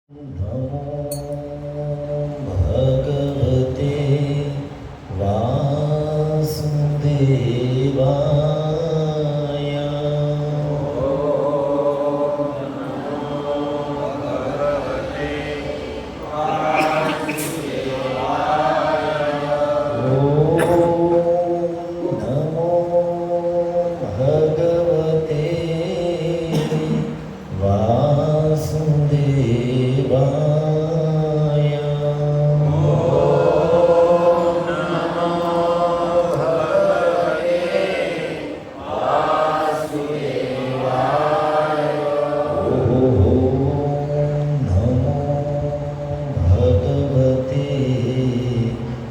नमो भगवते वासुदेवाय। नमो भगवते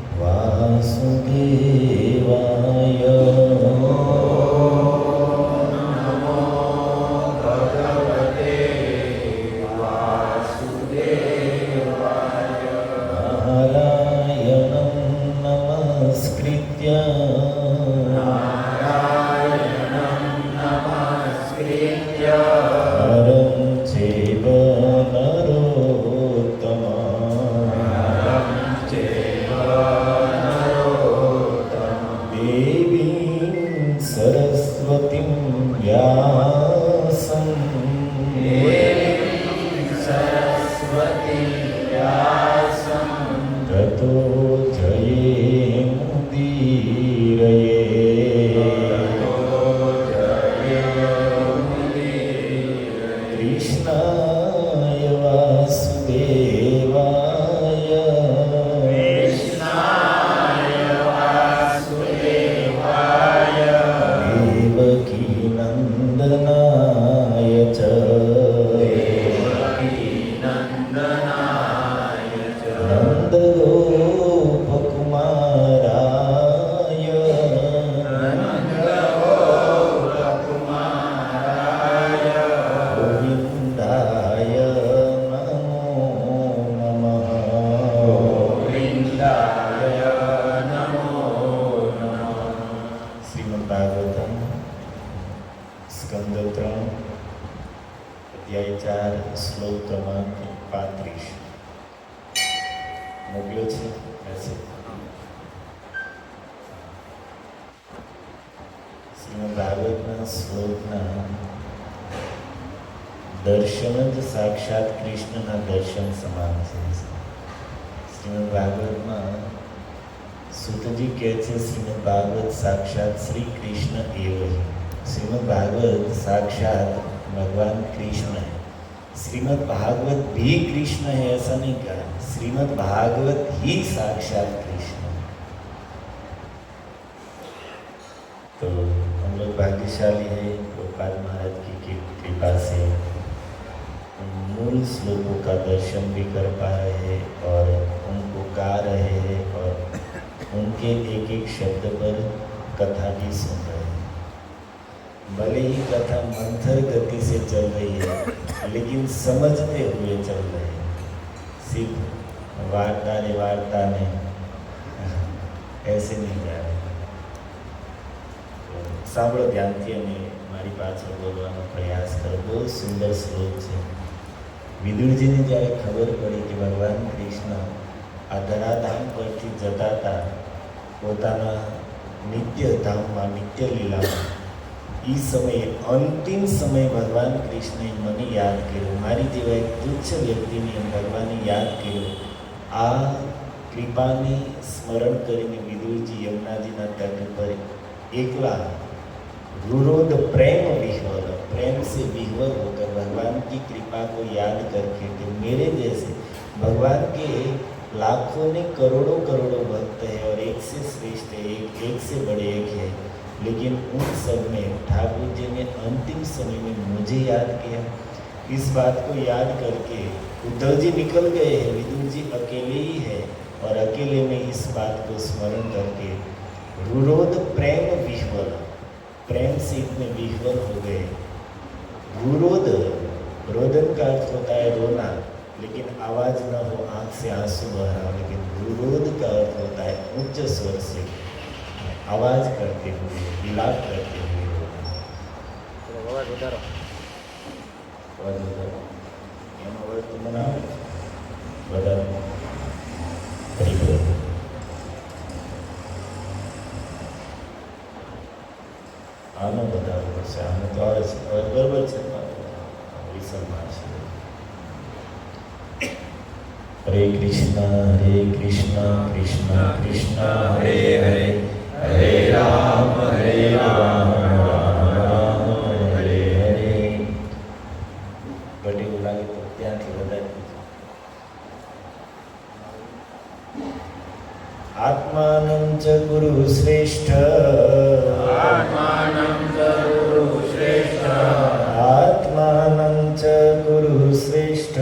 वासुदेवाय। नमो भगवते वासुदेवाय। नारायणं नमस्कृत्य नरं चैव देवीं सरस्वतीं व्यासं ततो जयेमुदीरये। कृष्णाय वासुदेवाय देवकीनन्दनाय च नन्दगोपकुमाराय गोविन्दाय नमो नमः। શ્રીમદ ભાગવતમ સ્કંદ 3 અધ્યાય 4 શ્લોક ક્રમાંક 35 મોકલ્યો છે મેસેજ. શ્રીમદ ભાગવતના શ્લોકના દર્શન જ સાક્ષાત કૃષ્ણના દર્શન સમાન છે. શ્રીમદ ભાગવતમાં સુતજી કહે છે શ્રીમદ ભાગવત साक्षात श्री कृष्ण एवं ही. श्रीमद भागवत साक्षात भगवान कृष्ण है. श्रीमद भागवत भी कृष्ण है ऐसा नहीं कहा, श्रीमद भागवत ही साक्षात कृष्ण है. तो हम लोग भाग्यशाली है गोपाल महाराज की कृपा से मूल श्लोकों का दर्शन भी कर पा रहे हैं और उनको गा रहे हैं और उनके एक एक शब्द पर कथा भी सुन रहे हैं. भले ही कथा मंथर गति से चल रही है लेकिन समझते हुए चल रहे हैं. सिर्फ वार्ता में ऐसे नहीं जा रहे. સાંભળો ધ્યાનથી અને મારી પાછળ બોલવાનો પ્રયાસ કરો. બહુ સુંદર શ્લોક છે. વિદુરજીને જ્યારે ખબર પડી કે ભગવાન કૃષ્ણ આ ધરાધામ પરથી જતા હતા પોતાના નિત્ય ધામમાં નિત્ય લીલામાં, એ સમયે અંતિમ સમયે ભગવાન કૃષ્ણએ મને યાદ કર્યો. મારી જેવા એક તુચ્છ વ્યક્તિને ભગવાને યાદ કર્યો. આ કૃપાને સ્મરણ કરીને વિદુરજી યમુનાજીના तट पर एकला रुरोध प्रेम विह्वल, प्रेम से विह्वल होकर भगवान की कृपा को याद करके तो मेरे जैसे भगवान के लाखों ने करोड़ों भक्त है और एक से श्रेष्ठ है, एक से बड़े एक है, लेकिन उन सब में ठाकुर जी ने अंतिम समय में मुझे याद किया. इस बात को याद करके उद्धव जी निकल गए हैं, विदुर जी अकेले ही है और अकेले में इस बात को स्मरण करके रुरोध प्रेम विह्वल, प्रेम से इतने विह्वल हो गए. रुरोध, रोदन का अर्थ होता है रोना, लेकिन आवाज न हो, आंख से आंसू बह रहा हो, लेकिन रुरोध का अर्थ होता है उच्च स्वर से आवाज करते हुए, विलाप करते हुए रोना. आवाज उतारो. એનો અર્થ મને આવે. આમાં બતાવવું પડશે. આમાં તો આવે છે બરાબર છે. વિસલમાં છે. હરે કૃષ્ણ કૃષ્ણ કૃષ્ણ હરે હરે, હરે રામ રામ રામ હરે હરે. ઘટેલું લાગે તો ત્યાંથી વધારે. આત્માનં ચ ગુરુ શ્રેષ્ઠ, આત્માनं ચ ગુરુ શ્રેષ્ઠ, આત્માનં ચ ગુરુ શ્રેષ્ઠ,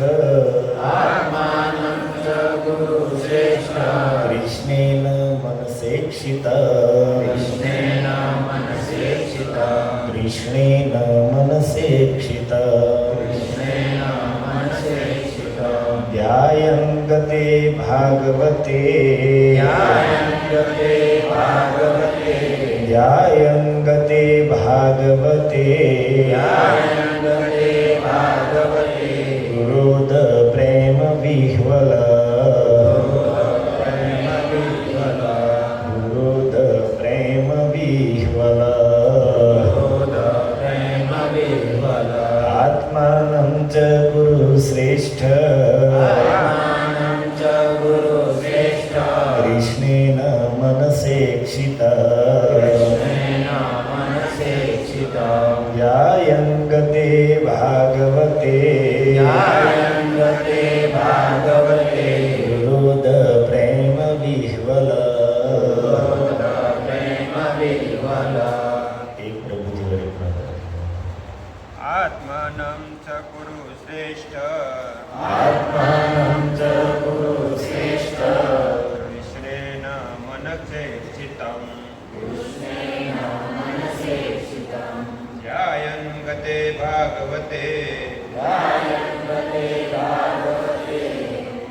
આત્માनं ચ ગુરુ શ્રેષ્ઠ, કૃષ્ણેન મનસેક્ષિતા, કૃષ્ણેન મનસેક્ષિતા, કૃષ્ણેન મનસેક્ષિતા, કૃષ્ણેન મનસેક્ષિતા, ધ્યાયં ગતે ભાગવતે, ધ્યાયં ગતે ભાગવતે, ધ્યાયં ગતે ભાગવતે, ધ્યાયં ગતે ભાગવતે, ગુરોદ પ્રેમ વિહ્વલ, પ્રેમ વિહ્વલ, ગુરોદ પ્રેમ વિહ્વલ, પ્રેમ વિહ્વલ, આત્માનં ચ ગુરુ શ્રેષ્ઠ, આત્માनं ચ ગુરુ શ્રેષ્ઠ, કૃષ્ણેન મનસેક્ષિતા, કૃષ્ણેન મનસેક્ષિતા, ધ્યાયં ગતે ભાગવતે, ધ્યાયં ગતે ભાગવતે, ગુરોદ પ્રેમ વિહ્વલ. પ્રેમ વિહ્વલ, એક પ્રભુજી વડે પ્રાર્થના. આત્માनं ચ ગુરુ શ્રેષ્ઠ, આત્માનં ચ ગુરુ શ્રેષ્ઠ, કૃષ્ણેન મનસેક્ષિतं, કૃષ્ણેન મનસેક્ષિतं, ધ્યાયં ગતે ભાગવતે, ધ્યાયં ગતે ભાગવતે,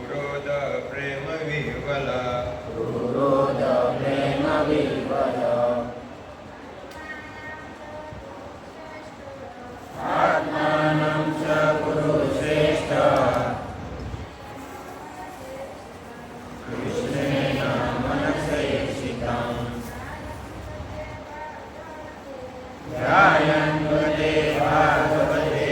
ગુરોદ પ્રેમ વિહ્વલ, ગુરોદ પ્રેમ વિહ્વલ, આત્માनं ચ ગુરુ શ્રેષ્ઠ, કૃષ્ણેન મનસેક્ષિतं, ધ્યાયં ગતે ભાગવતે,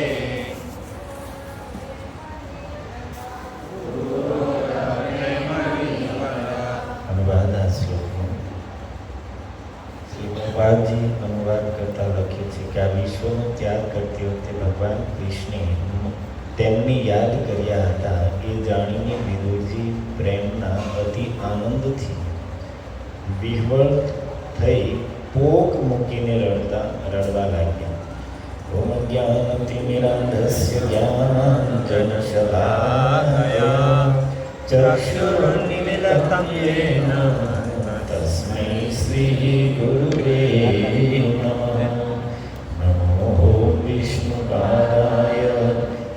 ગુરોદ પ્રેમ વિહ્વલ. અનુવાદ આ શ્લોકનો શ્રી પ્રભુપાદજી અનુવાદ કરતા લખે છે કે આ વિશ્વનો ત્યાગ કરતી વખતે ભગવાન કૃષ્ણે તેમની યાદ કર્યા હતા. એ જાણીને વિદુરજી પ્રેમના અતિ આનંદથી વિહ્વળ થઈ પોક મૂકીને રડવા લાગ્યા. ઓમ જ્ઞાનતિમિરાંધસ્ય જ્ઞાનાંજનશલાકયા ચક્ષુરુન્મિલિतं યેન તસ્મૈ શ્રી ગુરુવે નમઃ. નમો વિષ્ણુપાદાય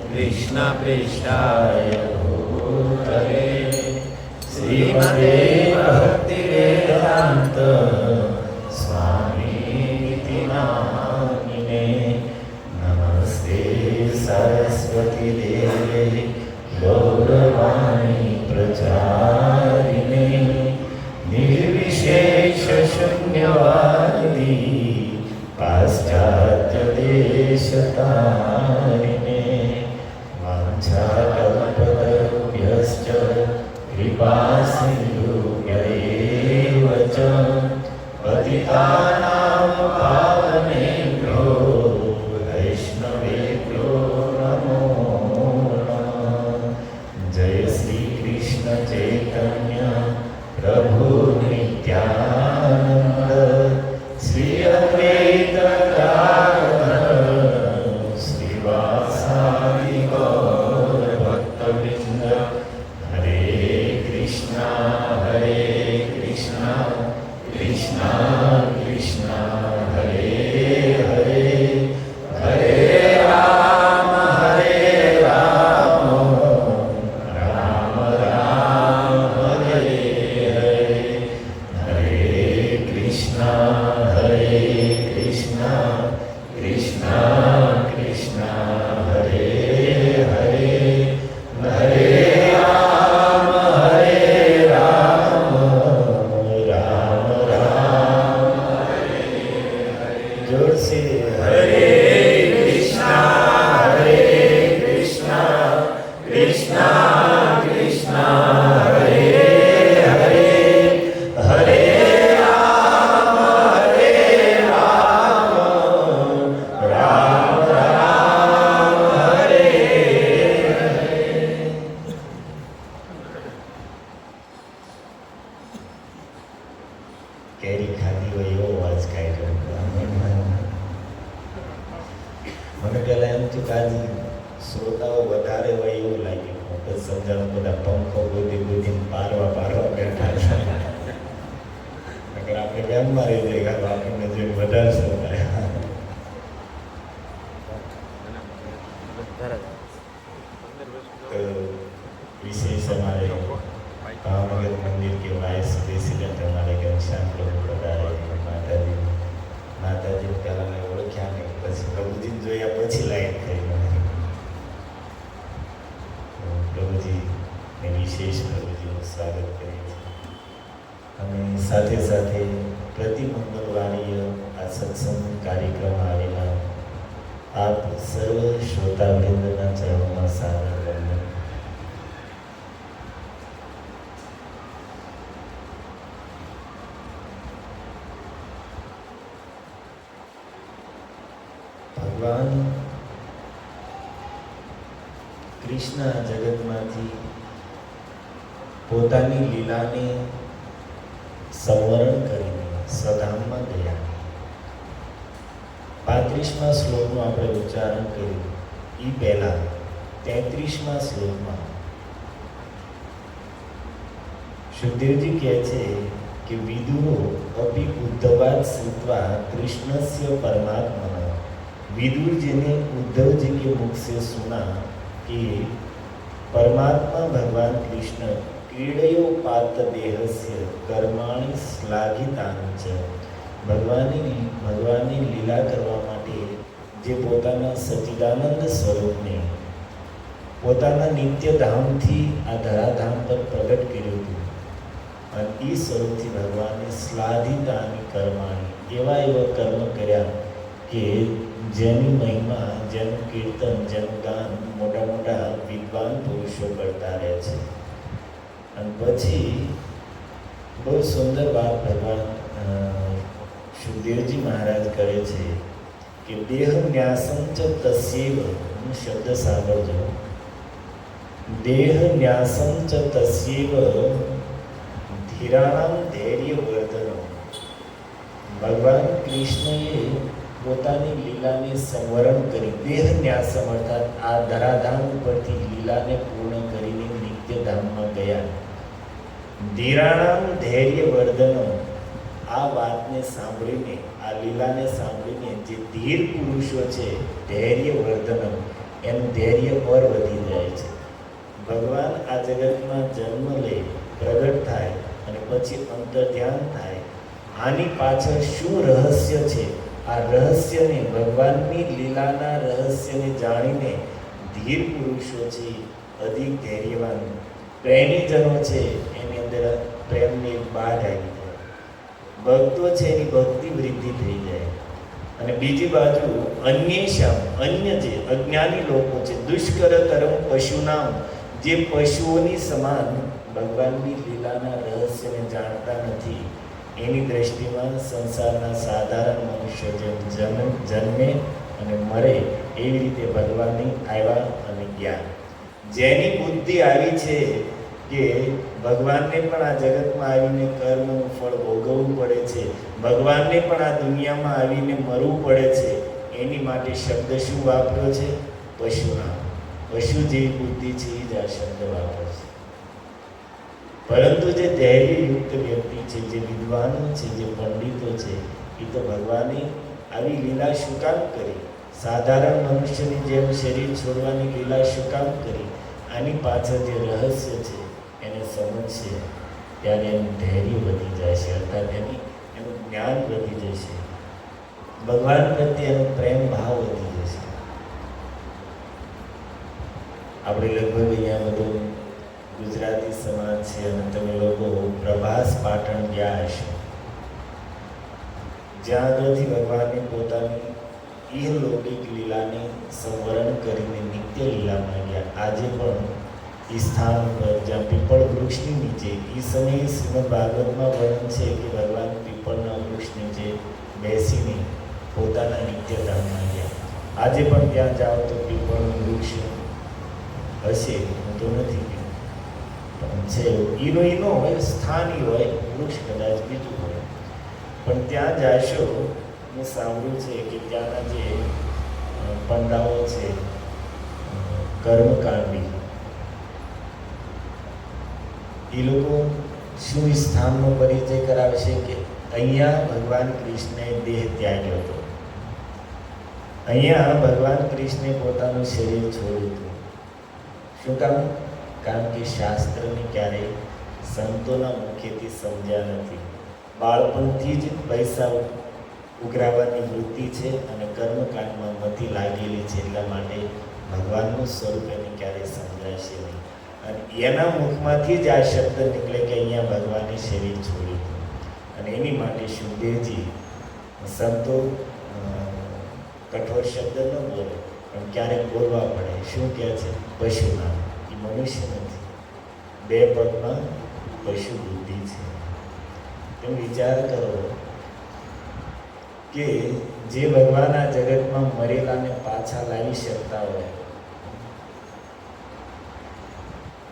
કૃષ્ણપ્રેષ્ઠાય ભૂતલે શ્રીમતે ભક્તિવેદાંત સ્વામીતિ નામિને. નમસ્તે સરસ્વતી દેવે ગૌરવાણી પ્રચારિણે નિર્વિશેષ શૂન્યવાદી પાશ્ચાત્ય દેશતારિણે. વાંછાકલ્પતરુભ્યશ્ચ કૃપા સિંધુભ્યૈવ ચ પતિતાનાં પાવનેભ્યો વૈષ્ણવેભ્યો નમો નમઃ. જય શ્રી કૃષ્ણ ચૈતન્ય પ્રભુ નિત્યાનંદ શ્રી અદ્વૈત ગદાધર શ્રીવાસાદિ ગૌર ભક્તવૃંદ. હરે કૃષ્ણ કેરી ખાધી હોય એવો અવાજ કાઢ્યો. મને પહેલા એમ થયું કે આજે શ્રોતાઓ વધારે હોય એવું લાગ્યું. પછી સમજાણું બધા પંખો ગોદી પારવા બેઠા છે. અગર આપણે વ્યામમાં રહી જઈએ તો આપણને જે વધારે શ્રોતા. તો વિશેષ અમારે પાવાગઢ મંદિર કે વાઇસ પ્રેસિડેન્ટ અમારે ઘનશ્યામ પ્રભુ પધારે. માતાજી પહેલાં મેં ઓળખ્યા નહીં, પછી પ્રભુજીને જોયા પછી લાઈટ થઈ મને. પ્રભુજીને વિશેષ પ્રભુજીનું સ્વાગત કરીએ છીએ. અને સાથે સાથે પ્રતિ મંગળવારીય આ સત્સંગ કાર્યક્રમ આવેલા આપ સર્વ શ્રોતાવૃંદના ચરણોમાં સાદર વંદન. ભગવાન કૃષ્ણ આ જગતમાંથી પોતાની લીલાને સંવરણ કરીને સ્વધામમાં ગયા. 35મા શ્લોકનું આપણે ઉચ્ચારણ કર્યું. એ પહેલા 33મા શ્લોકમાં સુખદેવજી કહે છે કે વિદુરો અપી ઉદ્ધવાદ શ્રુત્વા કૃષ્ણસ્ય પરમાત્મા. विदुर जी ने उद्धव जी के मुख से सुना कि परमात्मा भगवान कृष्ण क्रीडयोपात देहस्य कर्माणि श्लाघितानि च. ભગવાનની લીલા કરવા માટે જે પોતાના સચ્ચિદાનંદ સ્વરૂપને પોતાના નિત્ય ધામથી આ ધરાધામ પર પ્રગટ કર્યું હતું. અને એ સ્વરૂપથી ભગવાને શ્લાઘિતાની કર્માણી એવા કર્મ કર્યા કે જેની મહિમા, જેનું કીર્તન, જેનું ગાન મોટા વિદ્વાન પુરુષો કરતા રહે છે. અને પછી બહુ સુંદર વાત ભગવાન સુખદેવજી મહારાજ કરે છે કે દેહ ન્યાસમ ચ તસ્યૈવ. શબ્દ સાંભળજો. દેહ ન્યાસમ ચ તસ્યૈવ ધીરાણામ ધૈર્ય વર્ધનો. ભગવાન કૃષ્ણએ પોતાની લીલાને સંવરણ કરી દેહ ન્યાસમ અર્થાત આ ધરાધામ ઉપરથી લીલાને પૂર્ણ કરીને નિત્યધામમાં ગયા. ધીરાણામ ધૈર્ય વર્ધનો. આ વાતને સાંભળીને, આ લીલાને સાંભળીને જે ધીર પુરુષો છે, ધૈર્ય વર્ધનમ, એનું ધૈર્ય પર વધી જાય છે. ભગવાન આ જગતમાં જન્મ લે, પ્રગટ થાય અને પછી અંતર્ધ્યાન થાય. આની પાછળ શું રહસ્ય છે? આ રહસ્યને, ભગવાનની લીલાના રહસ્યને જાણીને ધીર પુરુષો છે, અધિક ધૈર્યવાન પ્રેમીજનો છે, એની અંદર પ્રેમની બાઢ આવી જાય. ભક્તો છે એની ભક્તિ વૃદ્ધિ થઈ જાય. અને બીજી બાજુ અન્ય જે અજ્ઞાની લોકો છે, દુષ્કરતરમ પશુનામ, જે પશુઓની સમાન ભગવાનની લીલાના રહસ્યને જાણતા નથી, એની દ્રષ્ટિમાં સંસારના સાધારણ મનુષ્ય જેમ જન્મે અને મરે એવી રીતે ભગવાનની આવ્યા અને ગયા. જેની બુદ્ધિ આવી છે કે ભગવાનને પણ આ જગતમાં આવીને કર્મનું ફળ ભોગવવું પડે છે, ભગવાનને પણ આ દુનિયામાં આવીને મરવું પડે છે, એની માટે શબ્દ શું વાપર્યો છે? પશુના. પશુ જેવી બુદ્ધિ છે એ જ આ શબ્દ વાપરે છે. પરંતુ જે ધૈર્યયુક્ત વ્યક્તિ છે, જે વિદ્વાનો છે, જે પંડિતો છે, એ તો ભગવાને આવી લીલા શું કામ કરી? સાધારણ મનુષ્યની જેમ શરીર છોડવાની લીલા શું કામ કરી? આની પાછળ જે રહસ્ય છે એને સમજશે ત્યારે એનું ધૈર્ય વધી જશે, અર્થાત એનું જ્ઞાન વધી જશે, ભગવાન પ્રત્યે એનો પ્રેમ ભાવ વધી જશે. આપણે લગભગ અહીંયા બધું ગુજરાતી સમાજ છે અને તમે લોકો પ્રભાસ પાટણ ગયા હશો, જ્યાં આગળથી ભગવાને પોતાની ઇહલૌકિક લીલાને સંવરણ કરીને નિત્ય લીલામાં ગયા. આજે પણ એ સ્થાન પર જ્યાં પીપળ વૃક્ષની નીચે એ સમયે શ્રીમદ ભાગવતમાં વર્ણન છે કે ભગવાન પીપળના વૃક્ષ નીચે બેસીને પોતાના નિત્યધામમાં ગયા. આજે પણ ત્યાં જાઓ તો પીપળનું વૃક્ષ હશે, હું તો નથી ગયો, પણ છે ઈનો હોય, સ્થાની હોય, વૃક્ષ કદાચ બીજું હોય, પણ ત્યાં જાશો. મેં સાંભળ્યું છે કે ત્યાંના જે પંડાઓ છે કર્મકાંડી, એ લોકો શું સ્થાનનો પરિચય કરાવશે કે અહીંયા ભગવાન કૃષ્ણે દેહ ત્યાગ્યો હતો, અહીંયા ભગવાન કૃષ્ણે પોતાનું શરીર છોડ્યું હતું. શું કામ? કારણ કે શાસ્ત્રને ક્યારેય સંતોના મુખેથી સમજ્યા નથી. બાળપણથી જ પૈસા ઉઘરાવવાની વૃત્તિ છે અને કર્મકાંડમાં મતિ લાગેલી છે, એટલા માટે ભગવાનનું સ્વરૂપ એને ક્યારેય સમજાશે નહીં. અને એના મુખમાંથી જ આ શબ્દ નીકળે કે અહીંયા ભગવાને શરીર છોડ્યું હતું. અને એની માટે શુભદેવજી સંતો કઠોર શબ્દ ન બોલે, પણ ક્યારેક બોલવા પડે. શું કહે છે? પશુના, એ મનુષ્ય નથી, બે પગમાં પશુ બુદ્ધિ છે. એમ વિચાર કરો કે જે ભગવાન આ જગતમાં મરેલાને પાછા લાવી શકતા હોય.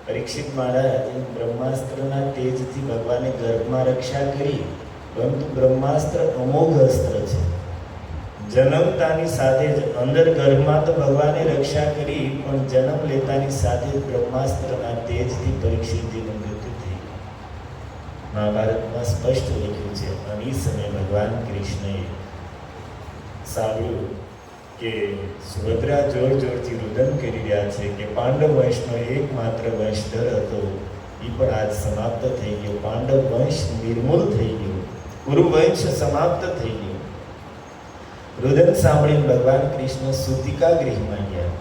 પરીક્ષિત મહારાજ બ્રહ્માસ્ત્રના તેજથી ભગવાને ગર્ભમાં રક્ષા કરી, પરંતુ બ્રહ્માસ્ત્ર અમોઘ અસ્ત્ર છે. જન્મતાની સાથે જ અંદર ગર્ભમાં તો ભગવાને રક્ષા કરી, પણ જન્મ લેતાની સાથે જ બ્રહ્માસ્ત્રના તેજથી પરીક્ષિતજીનું મૃત્યુ થઈ. મહાભારતમાં સ્પષ્ટ લખ્યું છે. અને એ સમયે ભગવાન કૃષ્ણએ સાંભળ્યું કે સુભદ્રા જોર જોરથી રુદન કરી રહ્યા છે કે પાંડવ વંશનો એકમાત્ર વંશધર હતો, એ પણ આજ સમાપ્ત થઈ ગયો. પાંડવ વંશ નિર્મૂળ થઈ ગયો, કુરુવંશ સમાપ્ત થઈ ગયો. રુદન સાંભળીને ભગવાન કૃષ્ણ સૂતિકા ગૃહમાં ગયા.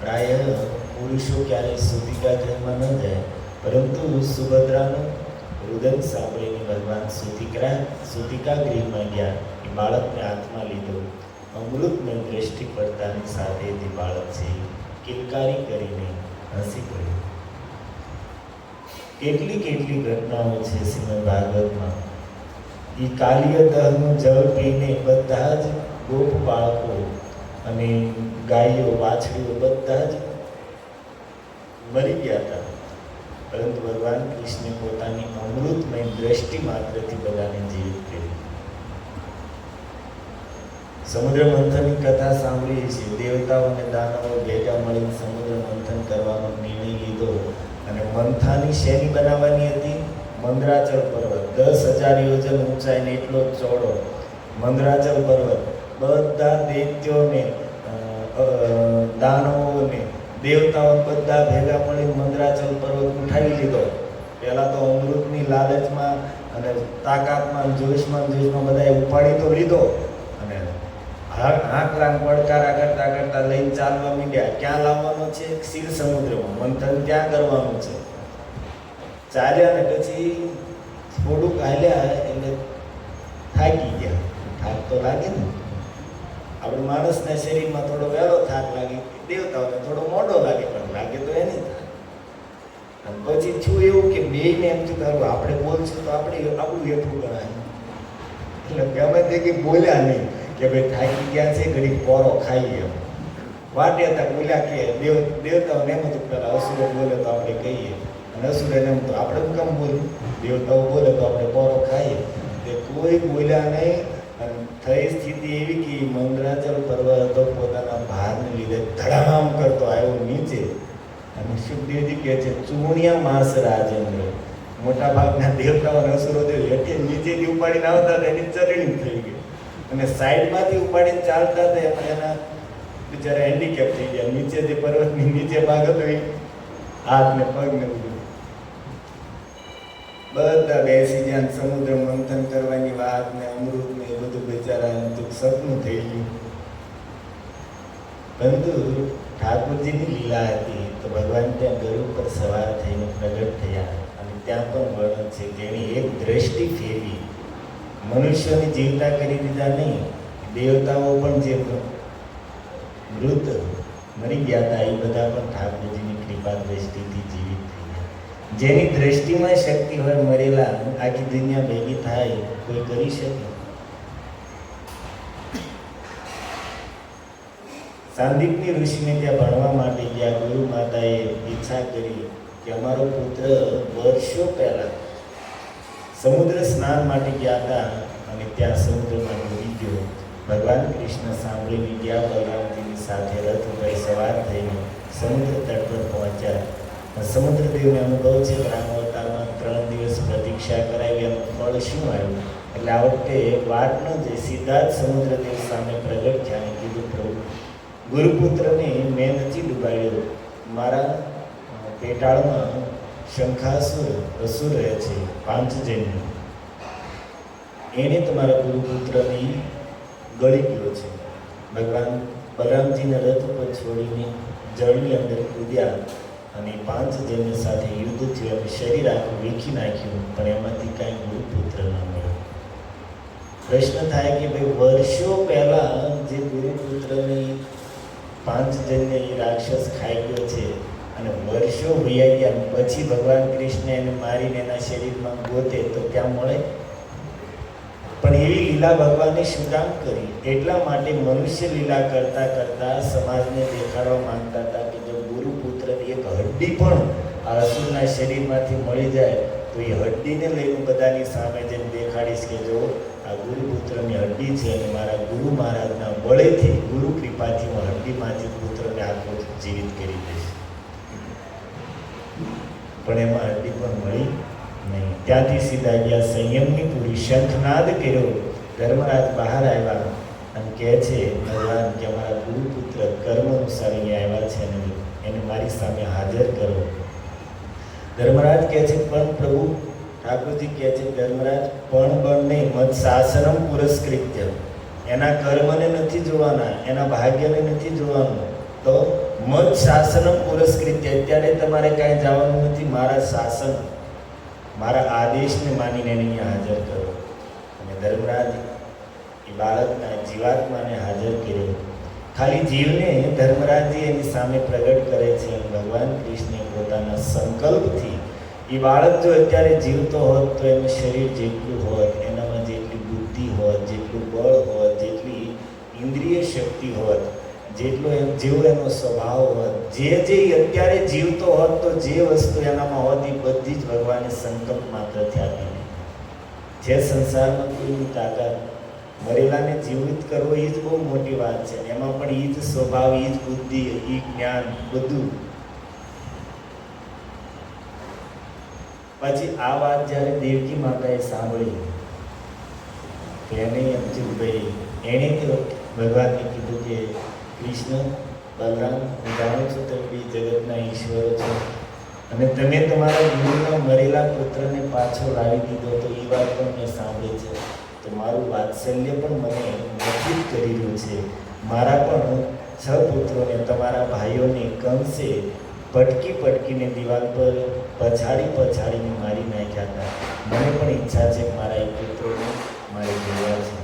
પ્રાય પુરુષો ક્યારેય સૂતિકા ગૃહમાં ન જાય, પરંતુ સુભદ્રાનું રુદન સાંભળીને ભગવાન સૂતિકા ગૃહમાં ગયા. એ બાળકને હાથમાં લીધો. અમૃતમય દ્રષ્ટિ પડતાની સાથે તે બાળક છે કિલકારી કરીને હસી પડ્યું. કેટલી કેટલી ઘટનાઓ છે શ્રીમદ ભાગવતમાં. એ કાલિય દહનું જળ પીને બધા જ ગોપ બાળકો અને ગાયો વાછડીઓ બધા જ મરી ગયા હતા, પરંતુ ભગવાન કૃષ્ણે પોતાની અમૃતમય દ્રષ્ટિ માત્રથી બધાને જીવિત કરી. સમુદ્ર મંથનની કથા સાંભળીએ છીએ. દેવતાઓ અને દાનવો ભેગા મળીને સમુદ્ર મંથન કરવાનો નિર્ણય લીધો. અને મંથાની શેની બનાવવાની હતી? મંદરાચલ પર્વત, 10,000 યોજન ઊંચાઈને એટલો ચોડો મંદરાચલ પર્વત. બધા દૈત્યોને, દાનવોને, દેવતાઓ બધા ભેગા મળીને મંદરાચલ પર્વત ઉઠાવી લીધો. પહેલાં તો અમૃતની લાલચમાં અને તાકાતમાં જોશમાં બધાએ ઉપાડી તો લીધો, અને આંકલાંગ પડકારા કરતા કરતા લઈને ચાલવા માંડ્યા. ક્યાં લાવવાનો છે? ક્ષીર સમુદ્રમાં. મંથન ત્યાં કરવાનું છે. ચાલ્યા ને પછી થોડુંક હાલ્યા એટલે થાકી ગયા. થાક તો લાગે ને. આપણે માણસના શરીરમાં થોડો વહેલો થાક લાગે, દેવતાઓને થોડો મોડો લાગે, પણ લાગે તો એની થાક. અને પછી થયું એવું કે બેયને એમ થયું કે આપણે બોલશું તો આપણું હેઠું ગણાય, એટલે ગમે તે કે બોલ્યા નહીં કે ભાઈ થાકી ગયા છે, ઘડી પોરો ખાઈએ. એમ વાટે હતા બોલ્યા કે દેવતાઓને એમ હતું પેલા અસુરો બોલે તો આપણે કહીએ, અને અસુરોને એમ તો આપણે કેમ બોલ્યું, દેવતાઓ બોલે તો આપણે પોરો ખાઈએ. તે કોઈ બોલ્યા નહીં. અને થઈ સ્થિતિ એવી કે મંદરાચલ પર્વત પોતાના ભારને લીધે ધડામ કરતો આવ્યો નીચે. અને સુખદેવજી કહે છે ચૂણિયા માસ રાજેન્દ્ર. મોટા ભાગના દેવતાઓ અને અસુરો હેઠે નીચેથી ઉપાડીને આવતા હતા એની ચરણી થઈ ગઈ, અને સાઈડમાંથી ઉપાડીને ચાલતા હતા એમાં એના બિચારા હેન્ડીકેપ થઈ ગયા. નીચે જે પર્વતની નીચે ભાગ હતો એ હાથ ને પગ ને બધું બધા બેસી ગયા. સમુદ્ર મંથન કરવાની વાત ને અમૃત ને એ બધું બિચારા સપનું થઈ ગયું. પરંતુ ઠાકોરજીની લીલા હતી તો ભગવાન ત્યાં ગરુડ પર સવાર થઈને પ્રગટ થયા. અને ત્યાં પણ વર્ણન છે કે એની એક દ્રષ્ટિ ફેરવી, મનુષ્યોને જીવતા કરી દીધા નહીં, દેવતાઓ પણ જે મરી ગયા હતા એ બધા પણ ઠાકોરજીની કૃપા દ્રષ્ટિથી જીવિત થઈ ગયા. જેની દ્રષ્ટિમાં શક્તિ હોય મરેલા આખી દુનિયા ભેગી થાય કોઈ કરી શકે? સાંદીપની ઋષિને ત્યાં ભણવા માટે ગયા. ગુરુ માતાએ ઈચ્છા કરી કે અમારો પુત્ર વર્ષો પહેલા સમુદ્ર સ્નાન માટે ગયા હતા અને ત્યાં સમુદ્રમાં ડૂબી ગયો. ભગવાન કૃષ્ણ સાંભળીને ગયા, બલરામજીની સાથે રથ ઉપર સવાર થઈને સમુદ્ર તટ પર પહોંચ્યા. સમુદ્રદેવને અનુભવ છે રામાવતારમાં 3 દિવસ પ્રતીક્ષા કરાવી એનું ફળ શું આવ્યું? એટલે આ વખતે વાત ન જઈ, સીધા જ સમુદ્રદેવ સામે પ્રગટ થયા અને કીધું, પ્રભુ ગુરુપુત્રને મેં નથી ડૂબાડ્યો, મારા પેટાળમાં શંખાસુર અસુર રહે છે, પાંચજન્ય, એને તમારા ગુરુપુત્રની ગળી ગયો છે. ભગવાન બલરામજીને રથ ઉપર છોડીને જળની અંદર કૂદ્યા અને 5 જન્ય સાથે યુદ્ધ થયું અને શરીર આખું વીખી નાખ્યું, પણ એમાંથી કાંઈ ગુરુપુત્ર ન મળ્યો. પ્રશ્ન થાય કે ભાઈ વર્ષો પહેલા જે ગુરુપુત્રની 5 જન્ય એ રાક્ષસ ખાઈ ગયો છે અને વર્ષો વૈયા ગયા પછી ભગવાન કૃષ્ણ એને મારીને એના શરીરમાં ગોતે તો ત્યાં મળે? પણ એવી લીલા ભગવાને શું કામ કરી? એટલા માટે મનુષ્ય લીલા કરતા કરતા સમાજને દેખાડવા માંગતા હતા કે જો ગુરુપુત્રની એક હડ્ડી પણ આ અસુરના શરીરમાંથી મળી જાય તો એ હડ્ડીને લઈને બધાની સામે જઈને દેખાડીશ કે જો આ ગુરુપુત્રની હડ્ડી છે અને મારા ગુરુ મહારાજના બળેથી, ગુરુ કૃપાથી હું હડ્ડીમાંથી પુત્રને આખો જીવિત કરી દઈશ. પણ એમાં હડ્ડી પણ મળી નહીં. ત્યાંથી સીધા ગયા સંયમની પૂરી, શંખનાદ કર્યો. ધર્મરાજ બહાર આવ્યા અને કહે છે ભગવાન કે અમારા ગુરુપુત્ર કર્મ અનુસાર અહીંયા આવ્યા છે અને એને મારી સામે હાજર કરો. ધર્મરાજ કહે છે પણ પ્રભુ, ઠાકોરજી કહે છે ધર્મરાજ પણ નહીં, મત શાસનમ પુરસ્કૃત્ય, એના કર્મને નથી જોવાના, એના ભાગ્યને નથી જોવાનું. તો મત શાસનમ પુરસ્કૃત્ય, અત્યારે તમારે કાંઈ જવાનું નથી, મારા શાસન, મારા આદેશને માનીને અહીંયા હાજર કરો. અને ધર્મરાજ એ બાળકના જીવાત્માને હાજર કર્યો. ખાલી જીવને ધર્મરાજજી એની સામે પ્રગટ કરે છે અને ભગવાન કૃષ્ણે પોતાના સંકલ્પથી એ બાળક જો અત્યારે જીવતો હોત તો એનું શરીર જેટલું હોત, એનામાં જેટલી બુદ્ધિ હોત, જેટલું બળ હોત, જેટલી ઇન્દ્રિય શક્તિ હોત, જેટલો જેવો એનો સ્વભાવ હોત, જે અત્યારે જીવતો હોત તો જે વસ્તુ એનામાં હોત એ બધી જ ભગવાને સંકલ્પ માત્રથી આપી. જે સંસારમાં કોઈની તાકાત, મરેલાને જીવિત કરવો એ જ બહુ મોટી વાત છે. એમાં પણ એ જ સ્વભાવ, એ જ બુદ્ધિ, એ જ્ઞાન બધું. પછી આ વાત જ્યારે દેવકી માતાએ સાંભળી તો એને એમ થયું ભાઈ, એણે તો ભગવાનને કીધું કે કૃષ્ણ, બલરામ, હું જાણું છું તમે બી જગતના ઈશ્વરો છો અને તમે તમારા ગુરુના મરેલા પુત્રને પાછો લાવી દીધો, તો એ વાત પણ મેં સાંભળી છે. તો મારું વાત્સલ્ય પણ મને નજીક કરી રહ્યું છે. મારા પણ 6 પુત્રોને, તમારા ભાઈઓને કંસે પટકીને દિવાલ પર પછાડીને મારી નાખ્યા હતા. મને પણ ઈચ્છા છે કે મારા એ પુત્રોને મારે જોવા છે.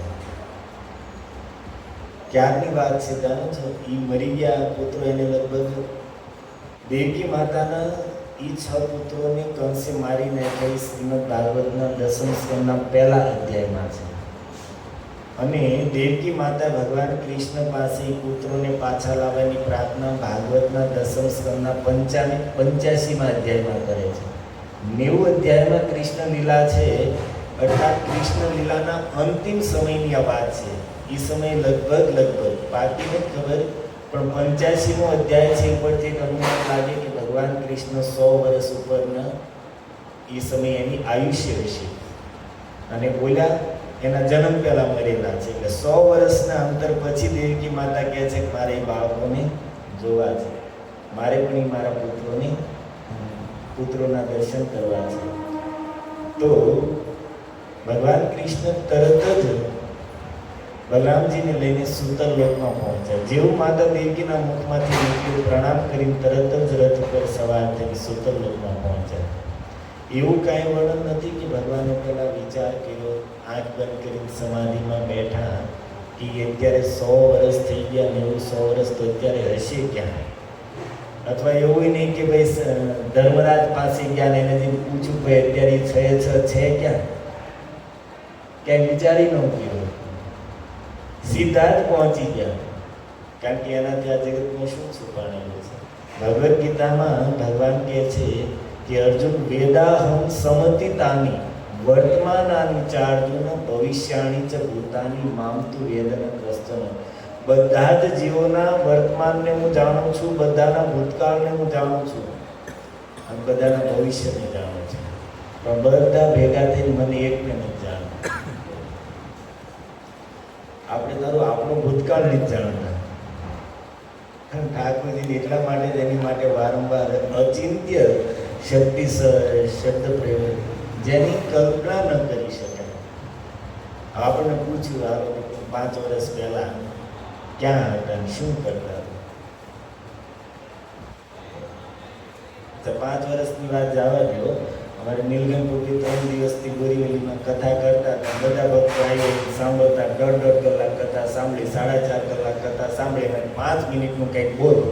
ક્યારની વાત છે જાણો છો? એ મરી ગયા પુત્રો, એને લગભગ દેવકી માતાના એ 6 પુત્રોને કંસે મારી નાખ્યા. શ્રીમદ ભાગવતના 10મ સ્કંદના 1લા અધ્યાયમાં છે. અને દેવકી માતા ભગવાન કૃષ્ણ પાસે એ પુત્રોને પાછા લાવવાની પ્રાર્થના ભાગવતના 10મ સ્કંદના 85મા અધ્યાયમાં કરે છે. 90 અધ્યાયમાં કૃષ્ણ લીલા છે, અર્થાત કૃષ્ણ લીલાના અંતિમ સમયની આ વાત છે. એ સમય લગભગ બાકી નથી ખબર, પણ 85મો અધ્યાય છે. ઉપરથી એક અનુમાન લાગે કે ભગવાન કૃષ્ણ 100 વર્ષ ઉપરના એ સમય એની આયુષ્ય હશે. અને બોલ્યા એના જન્મ પહેલા મરેલા છે, એટલે 100 વર્ષના અંતર પછી દેવકી માતા કહે છે કે મારે એ બાળકોને જોવા છે, મારે પણ એ મારા પુત્રોના દર્શન કરવા છે. તો ભગવાન કૃષ્ણ તરત જ બલરામજીને લઈને સૂતલ લોકમાં પહોંચ્યા. જેવું માતા દેવકીના મુખમાંથી નીકળ્યું, પ્રણામ કરીને તરત જ રથ ઉપર સવાર થઈને સૂતલ લોકમાં પહોંચ્યા. એવું કાંઈ વર્ણન નથી કે ભગવાને પહેલાં વિચાર કર્યો, આંખ બંધ કરીને સમાધિમાં બેઠા કે અત્યારે 100 વર્ષ થઈ ગયા ને એવું 100 વર્ષ તો અત્યારે હશે ક્યાં. અથવા એવું નહીં કે ભાઈ ધર્મરાજ પાસે ગયા ને એને જે પૂછ્યું ભાઈ અત્યારે 6 છે ક્યાં, ક્યાંય વિચારી ન ગયો, સીધા જ પહોંચી ગયા. કારણ કે એનાથી આ જગતમાં શું છુપાણેલું છે? ભગવદ્ ગીતામાં ભગવાન કહે છે કે અર્જુન વેદાહમ સમતિતાની વર્તમાનાની ચાર્જુન ભવિષ્યાણી ચ ભૂતાની મામ તુ વેદન કસ્તન. બધા જ જીવોના વર્તમાનને હું જાણું છું, બધાના ભૂતકાળને હું જાણું છું અને બધાના ભવિષ્યને જાણું છું, પણ બધા ભેગા થઈને મને એકને નથી જાણતા. આપણે તારું આપણો ભૂતકાળ નથી જાણતા. ઠાકોરજી એટલા માટે તેની માટે વારંવાર અચિંત્ય શક્તિ શબ્દ પ્રયોગ જેની કલ્પના ન કરી શકાય. આપણને પૂછ્યું આ લોકો 5 વર્ષ પહેલા ક્યાં હતા, શું કરતા હતા? તો 5 વર્ષની વાત જવા દો. અમારે નીલકંઠ 3 દિવસથી બોરીવલીમાં કથા કરતા હતા. બધા ભક્તો આવી સાંભળતા, 1.5 કલાક કથા સાંભળી, 4.5 કલાક કથા સાંભળી અને 5 મિનિટનું કંઈક બોલો.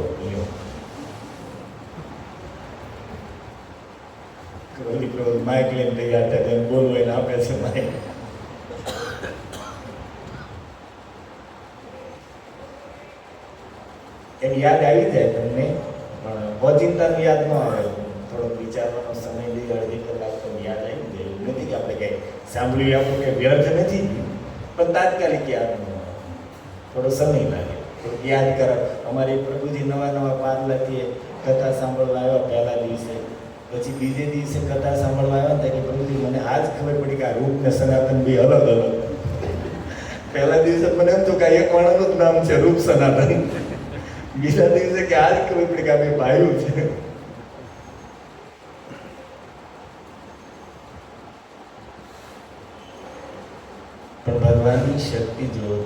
માઇક લઈને તૈયાર થાય બોલવું એને આપે છે માઇક. એની યાદ આવી જાય તમને, પણ ઓચિંતાનું યાદ ન આવે. થોડોક વિચારવાનો સમય લઈ 1.5 કલાક તો યાદ આવી જાય. એવું નથી કે આપણે કંઈ સાંભળ્યું આપણું કંઈ વ્યર્થ નથી, પણ તાત્કાલિક યાદ ન આવે, થોડો સમય લાગે, થોડુંક યાદ કરાવ. અમારે પ્રભુજી નવા પાર્લાથી કથા સાંભળવા આવ્યા પહેલા દિવસે, પછી બીજે દિવસે કથા સાંભળવા આવ્યા હતા કે પ્રભુજી મને આજ ખબર પડી કે આ રૂપ ને સનાતન બે અલગ અલગ. પહેલા દિવસે મને એમ થયું કે એક માણસનું જ નામ છે રૂપ સનાતન, બીજા દિવસે કે આજ ખબર પડી કે આ બે ભાઈઓ છે. પણ ભગવાનની શક્તિ જોવો,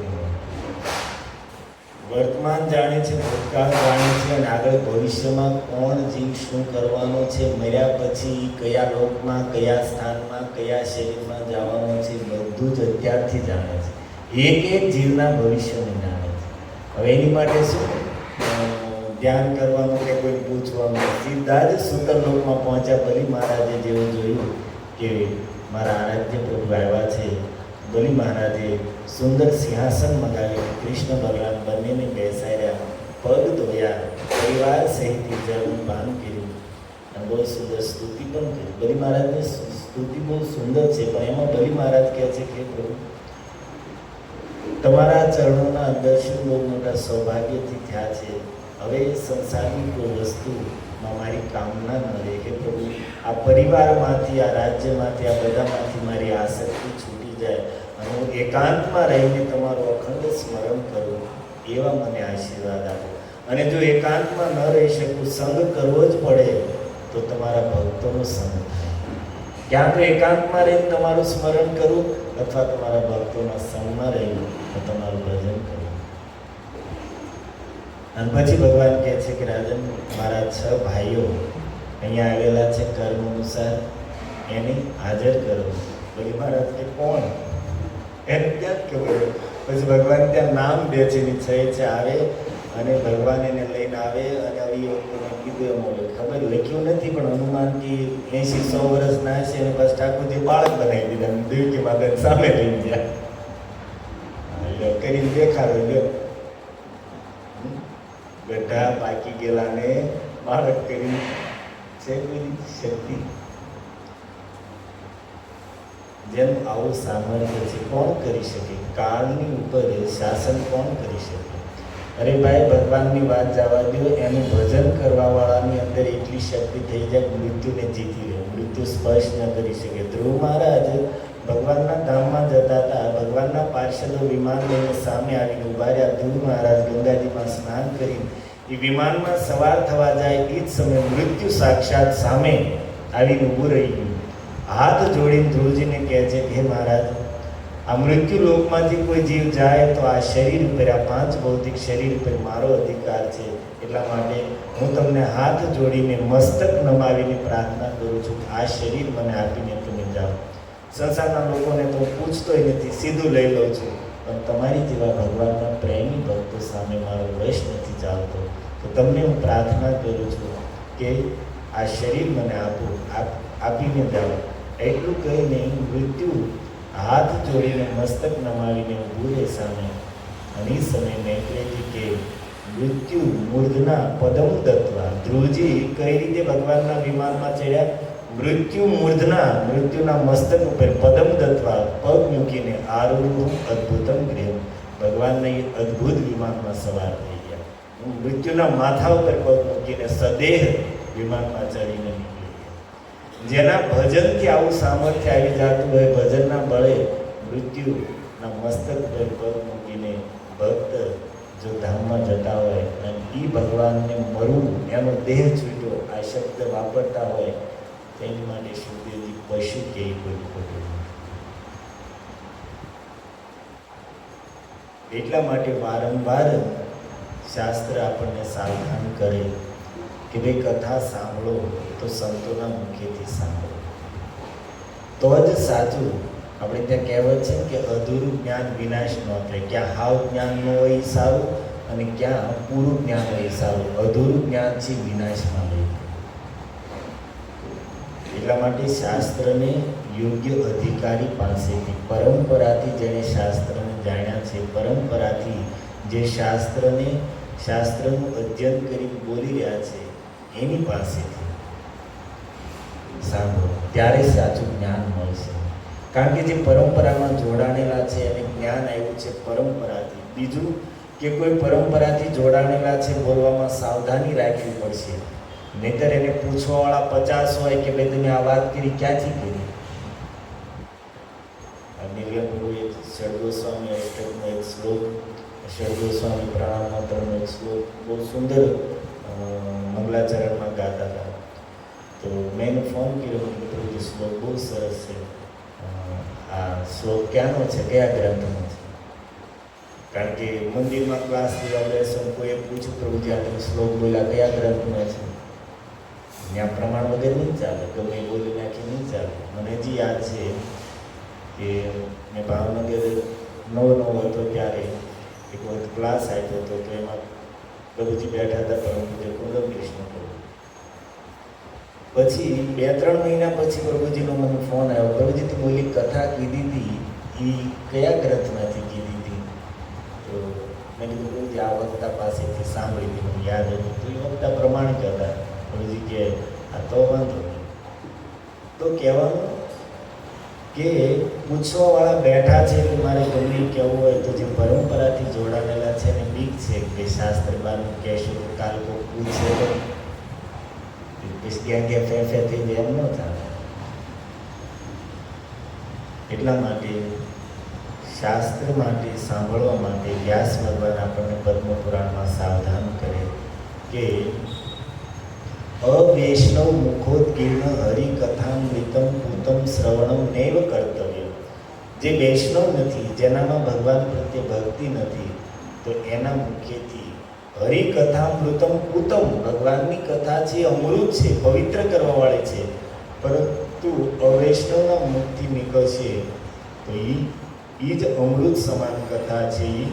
વર્તમાન જાણે છે, ભૂતકાળ જાણે છે અને આગળ ભવિષ્યમાં કોણ જીવ શું કરવાનો છે, મર્યા પછી કયા લોકમાં, કયા સ્થાનમાં, કયા શરીરમાં જવાનો છે, બધું જ અત્યારથી જાણે છે. એક જીવના ભવિષ્યને જાણે છે. હવે એની માટે શું ધ્યાન કરવાનું કે કોઈ પૂછવાનું, સીધા જ સૂતર લોકમાં પહોંચ્યા. બલી મહારાજે જેવું જોયું કે મારા આરાધ્ય પ્રભુ આવ્યા છે, બલી મહારાજે સુંદર સિંહાસન મંગાવ્યું, કૃષ્ણ ભગવાન બંનેને બેસાડ્યા, પગ ધોયા, પરિવાર સહિત જળનું પાન કર્યું અને બહુ સુંદર સ્તુતિ પણ કરી. બલી મહારાજની સ્તુતિ બહુ સુંદર છે, પણ એમાં બલી મહારાજ કહે છે કે પ્રભુ તમારા ચરણોના દર્શન બહુ મોટા સૌભાગ્યથી થયા છે. હવે સંસારની કોઈ વસ્તુમાં મારી કામના ન રહે. કે પ્રભુ આ પરિવારમાંથી, આ રાજ્યમાંથી, આ બધામાંથી મારી આસક્તિ છૂટી જાય અને હું એકાંતમાં રહીને તમારું અખંડ સ્મરણ કરું, એવા મને આશીર્વાદ આપો. અને જો એકાંતમાં ન રહી શકું, સંગ કરવો જ પડે તો તમારા ભક્તોનો સંગ થાય. ક્યાં તો એકાંતમાં રહીને તમારું સ્મરણ કરું અથવા તમારા ભક્તોના સંગમાં રહીને તો તમારું ભજન કરું. અને પછી ભગવાન કહે છે કે રાજન, મારા 6 ભાઈઓ અહીંયા આવેલા છે, કર્મ અનુસાર એને હાજર કરો. બલી મહારાજ કે કોણ? એને ક્યાં ખબર? પછી ભગવાન ત્યાં નામ દે છે, 6 આવે અને ભગવાન એને લઈને આવે અને આવી કીધું એમ ખબર લખ્યું નથી, પણ હનુમાનજી 80-100 વર્ષના હશે અને બસ ઠાકોરજી બાળક બનાવી દીધા, દેવકી માતાની સામે લઈ ગયા, કરીને દેખાડો લ્યો બધા બાકી ગયેલાને બાળક કરી છે. કોઈ શક્તિ જેમ આવું સામર્થ્ય છે કોણ કરી શકે? કાળની ઉપર શાસન કોણ કરી શકે? અરે ભાઈ, ભગવાનની વાત જવા દો, એનું ભજન કરવાવાળાની અંદર એટલી શક્તિ થઈ જાય મૃત્યુને જીતી લે, મૃત્યુ સ્પર્શ ન કરી શકે. ધ્રુવ મહારાજ ભગવાનના ધામમાં જતા હતા, ભગવાનના પાર્ષદો વિમાન લઈને સામે આવીને ઉભા રહ્યા. ધ્રુવ મહારાજ ગંગાજીમાં સ્નાન કરી એ વિમાનમાં સવાર થવા જાય એ જ સમયે મૃત્યુ સાક્ષાત સામે આવીને ઊભું રહી ગયું. હાથ જોડીને ધ્રુવજીને કહે છે કે હે મહારાજ, આ મૃત્યુ લોકમાંથી કોઈ જીવ જાય તો આ શરીર ઉપર, આ 5 ભૌતિક શરીર ઉપર મારો અધિકાર છે. એટલા માટે હું તમને હાથ જોડીને મસ્તક નમાવીને પ્રાર્થના કરું છું, આ શરીર મને આપીને તમે જાઓ. સંસારના લોકોને તો પૂછતોય નથી, સીધું લઈ લઉં છું, પણ તમારી જેવા ભગવાનના પ્રેમી ભક્તો સામે મારો વશ નથી ચાલતો. તો તમને હું પ્રાર્થના કરું છું કે આ શરીર મને આપો, આપીને જાઓ. એટલું કહીને મૃત્યુ હાથ જોડીને મસ્તક નમાવીને ઊભું રહે સામે. અને એ સમયે મૈત્રેયજી કે મૃત્યુ મૂર્ધના પદમ દત્વા. ધ્રુવજી કઈ રીતે ભગવાનના વિમાનમાં ચડ્યા? મૃત્યુ મૂર્ધના, મૃત્યુના મસ્તક ઉપર પદમ દત્વા, પગ મૂકીને આરૂઢ અદ્ભુતમ ગૃહમ. ભગવાનના એ અદ્ભુત વિમાનમાં સવાર થઈ ગયા. મૃત્યુના માથા ઉપર પગ મૂકીને સદેહ વિમાનમાં ચડીને નીકળી ગયા. જેના ભજનથી આવું સામર્થ્ય આવી જતું હોય, ભજનના બળે મૃત્યુના મસ્તક ઉપર પગ મૂકીને ભક્ત જો ધામમાં જતા હોય અને એ ભગવાનને મરવું, એનો દેહ છૂટ્યો આ શબ્દ વાપરતા હોય, તેની માટે સુખદેવજી પશુ કે કોઈ ખોટું નથી. એટલા માટે વારંવાર શાસ્ત્ર આપણને સાવધાન કરે કે ભાઈ કથા સાંભળો તો સંતોના મુખેથી સાંભળો તો જ સાચું. આપણે ત્યાં કહેવત છે કે અધૂરું જ્ઞાન વિનાશ ન થાય. ક્યાં હાવ જ્ઞાન ન હોય એ સારું અને ક્યાં પૂરું જ્ઞાન હોય એ સારું. અધૂરું જ્ઞાન છે વિનાશમાં લઈ જાય. એટલા માટે શાસ્ત્રને યોગ્ય અધિકારી પાસેથી, પરંપરાથી જેણે શાસ્ત્રને જાણ્યા છે, પરંપરાથી જે શાસ્ત્રનું અધ્યયન કરી બોલી રહ્યા છે, એની પાસેથી સાંભળો ત્યારે સાચું જ્ઞાન મળશે. કારણ કે જે પરંપરામાં જોડાણેલા છે અને જ્ઞાન આવ્યું છે પરંપરાથી. બીજું કે કોઈ પરંપરાથી જોડાણેલા છે, બોલવામાં સાવધાની રાખવી પડશે. નહીતર એને પૂછવાવાળા 50 હોય કે ભાઈ તમે આ વાત કરી ક્યાંથી કરી. નીલકંઠ ષડગોસ્વામી અષ્ટકનો એક શ્લોક, ષડગોસ્વામી પ્રણામ મંત્રનો એક શ્લોક બહુ સુંદર મંગલાચરણમાં ગાતા હતા. તો મેં એને ફોન કર્યો, મિત્રો જે શ્લોક બહુ સરસ છે, આ શ્લોક ક્યાંનો છે, કયા ગ્રંથનો છે? કારણ કે મંદિરમાં ક્લાસ લેવા બેસો, કોઈએ પૂછ્યું પ્રભુજી આ તમે શ્લોક બોલ્યા કયા ગ્રંથનો છે? ત્યાં પ્રમાણ વગર નહીં ચાલે, ગમે એ બોલી નાખી નહીં ચાલે. મને હજી યાદ છે કે મેં ભાવનગર નવો હતો ત્યારે એક વખત ક્લાસ આપ્યો હતો, તો એમાં પ્રભુજી બેઠા હતા, પરમ પૂજ્ય કુંદમ કૃષ્ણ પ્રભુ. પછી 2-3 મહિના પછી પ્રભુજીનો મને ફોન આવ્યો, પ્રભુજી તું બોલી કથા કીધી હતી એ કયા ગ્રંથમાંથી કીધી હતી? તો મેં કીધું પ્રભુજી આ વક્તા પાસેથી સાંભળી હતી, મને યાદ હતું. તો એ વક્તા પ્રમાણિક હતા. પ્રભુજી કે આ તો વાંધો નહીં. તો કહેવાનું કે પૂછવાવાળા બેઠા છે કે મારે ગમે કહેવું હોય તો જે પરંપરાથી જોડાયેલા છે ને બીક છે કે શાસ્ત્ર બારનું કહેશું તો કાલ કોઈ પૂછે તો ક્યાં ફે થઈ જાય એમ ન થાય. એટલા માટે શાસ્ત્ર માટે સાંભળવા માટે વ્યાસ ભગવાન આપણને પદ્મ પુરાણમાં સાવધાન કરે કે અવૈષ્ણવ મુખોદગીર્ણ હરિકથામૃતમ પૂતમ શ્રવણમ નૈવ કર્તવ્ય. જે વૈષ્ણવ નથી, જેનામાં ભગવાન પ્રત્યે ભક્તિ નથી, તો એના મુખેથી હરિકથામૃતમ પૂતમ, ભગવાનની કથા છે અમૃત છે, પવિત્ર કરવાવાળી છે, પરંતુ અવૈષ્ણવના મુખથી નીકળશે તો એ જ અમૃત સમાન કથા છે એ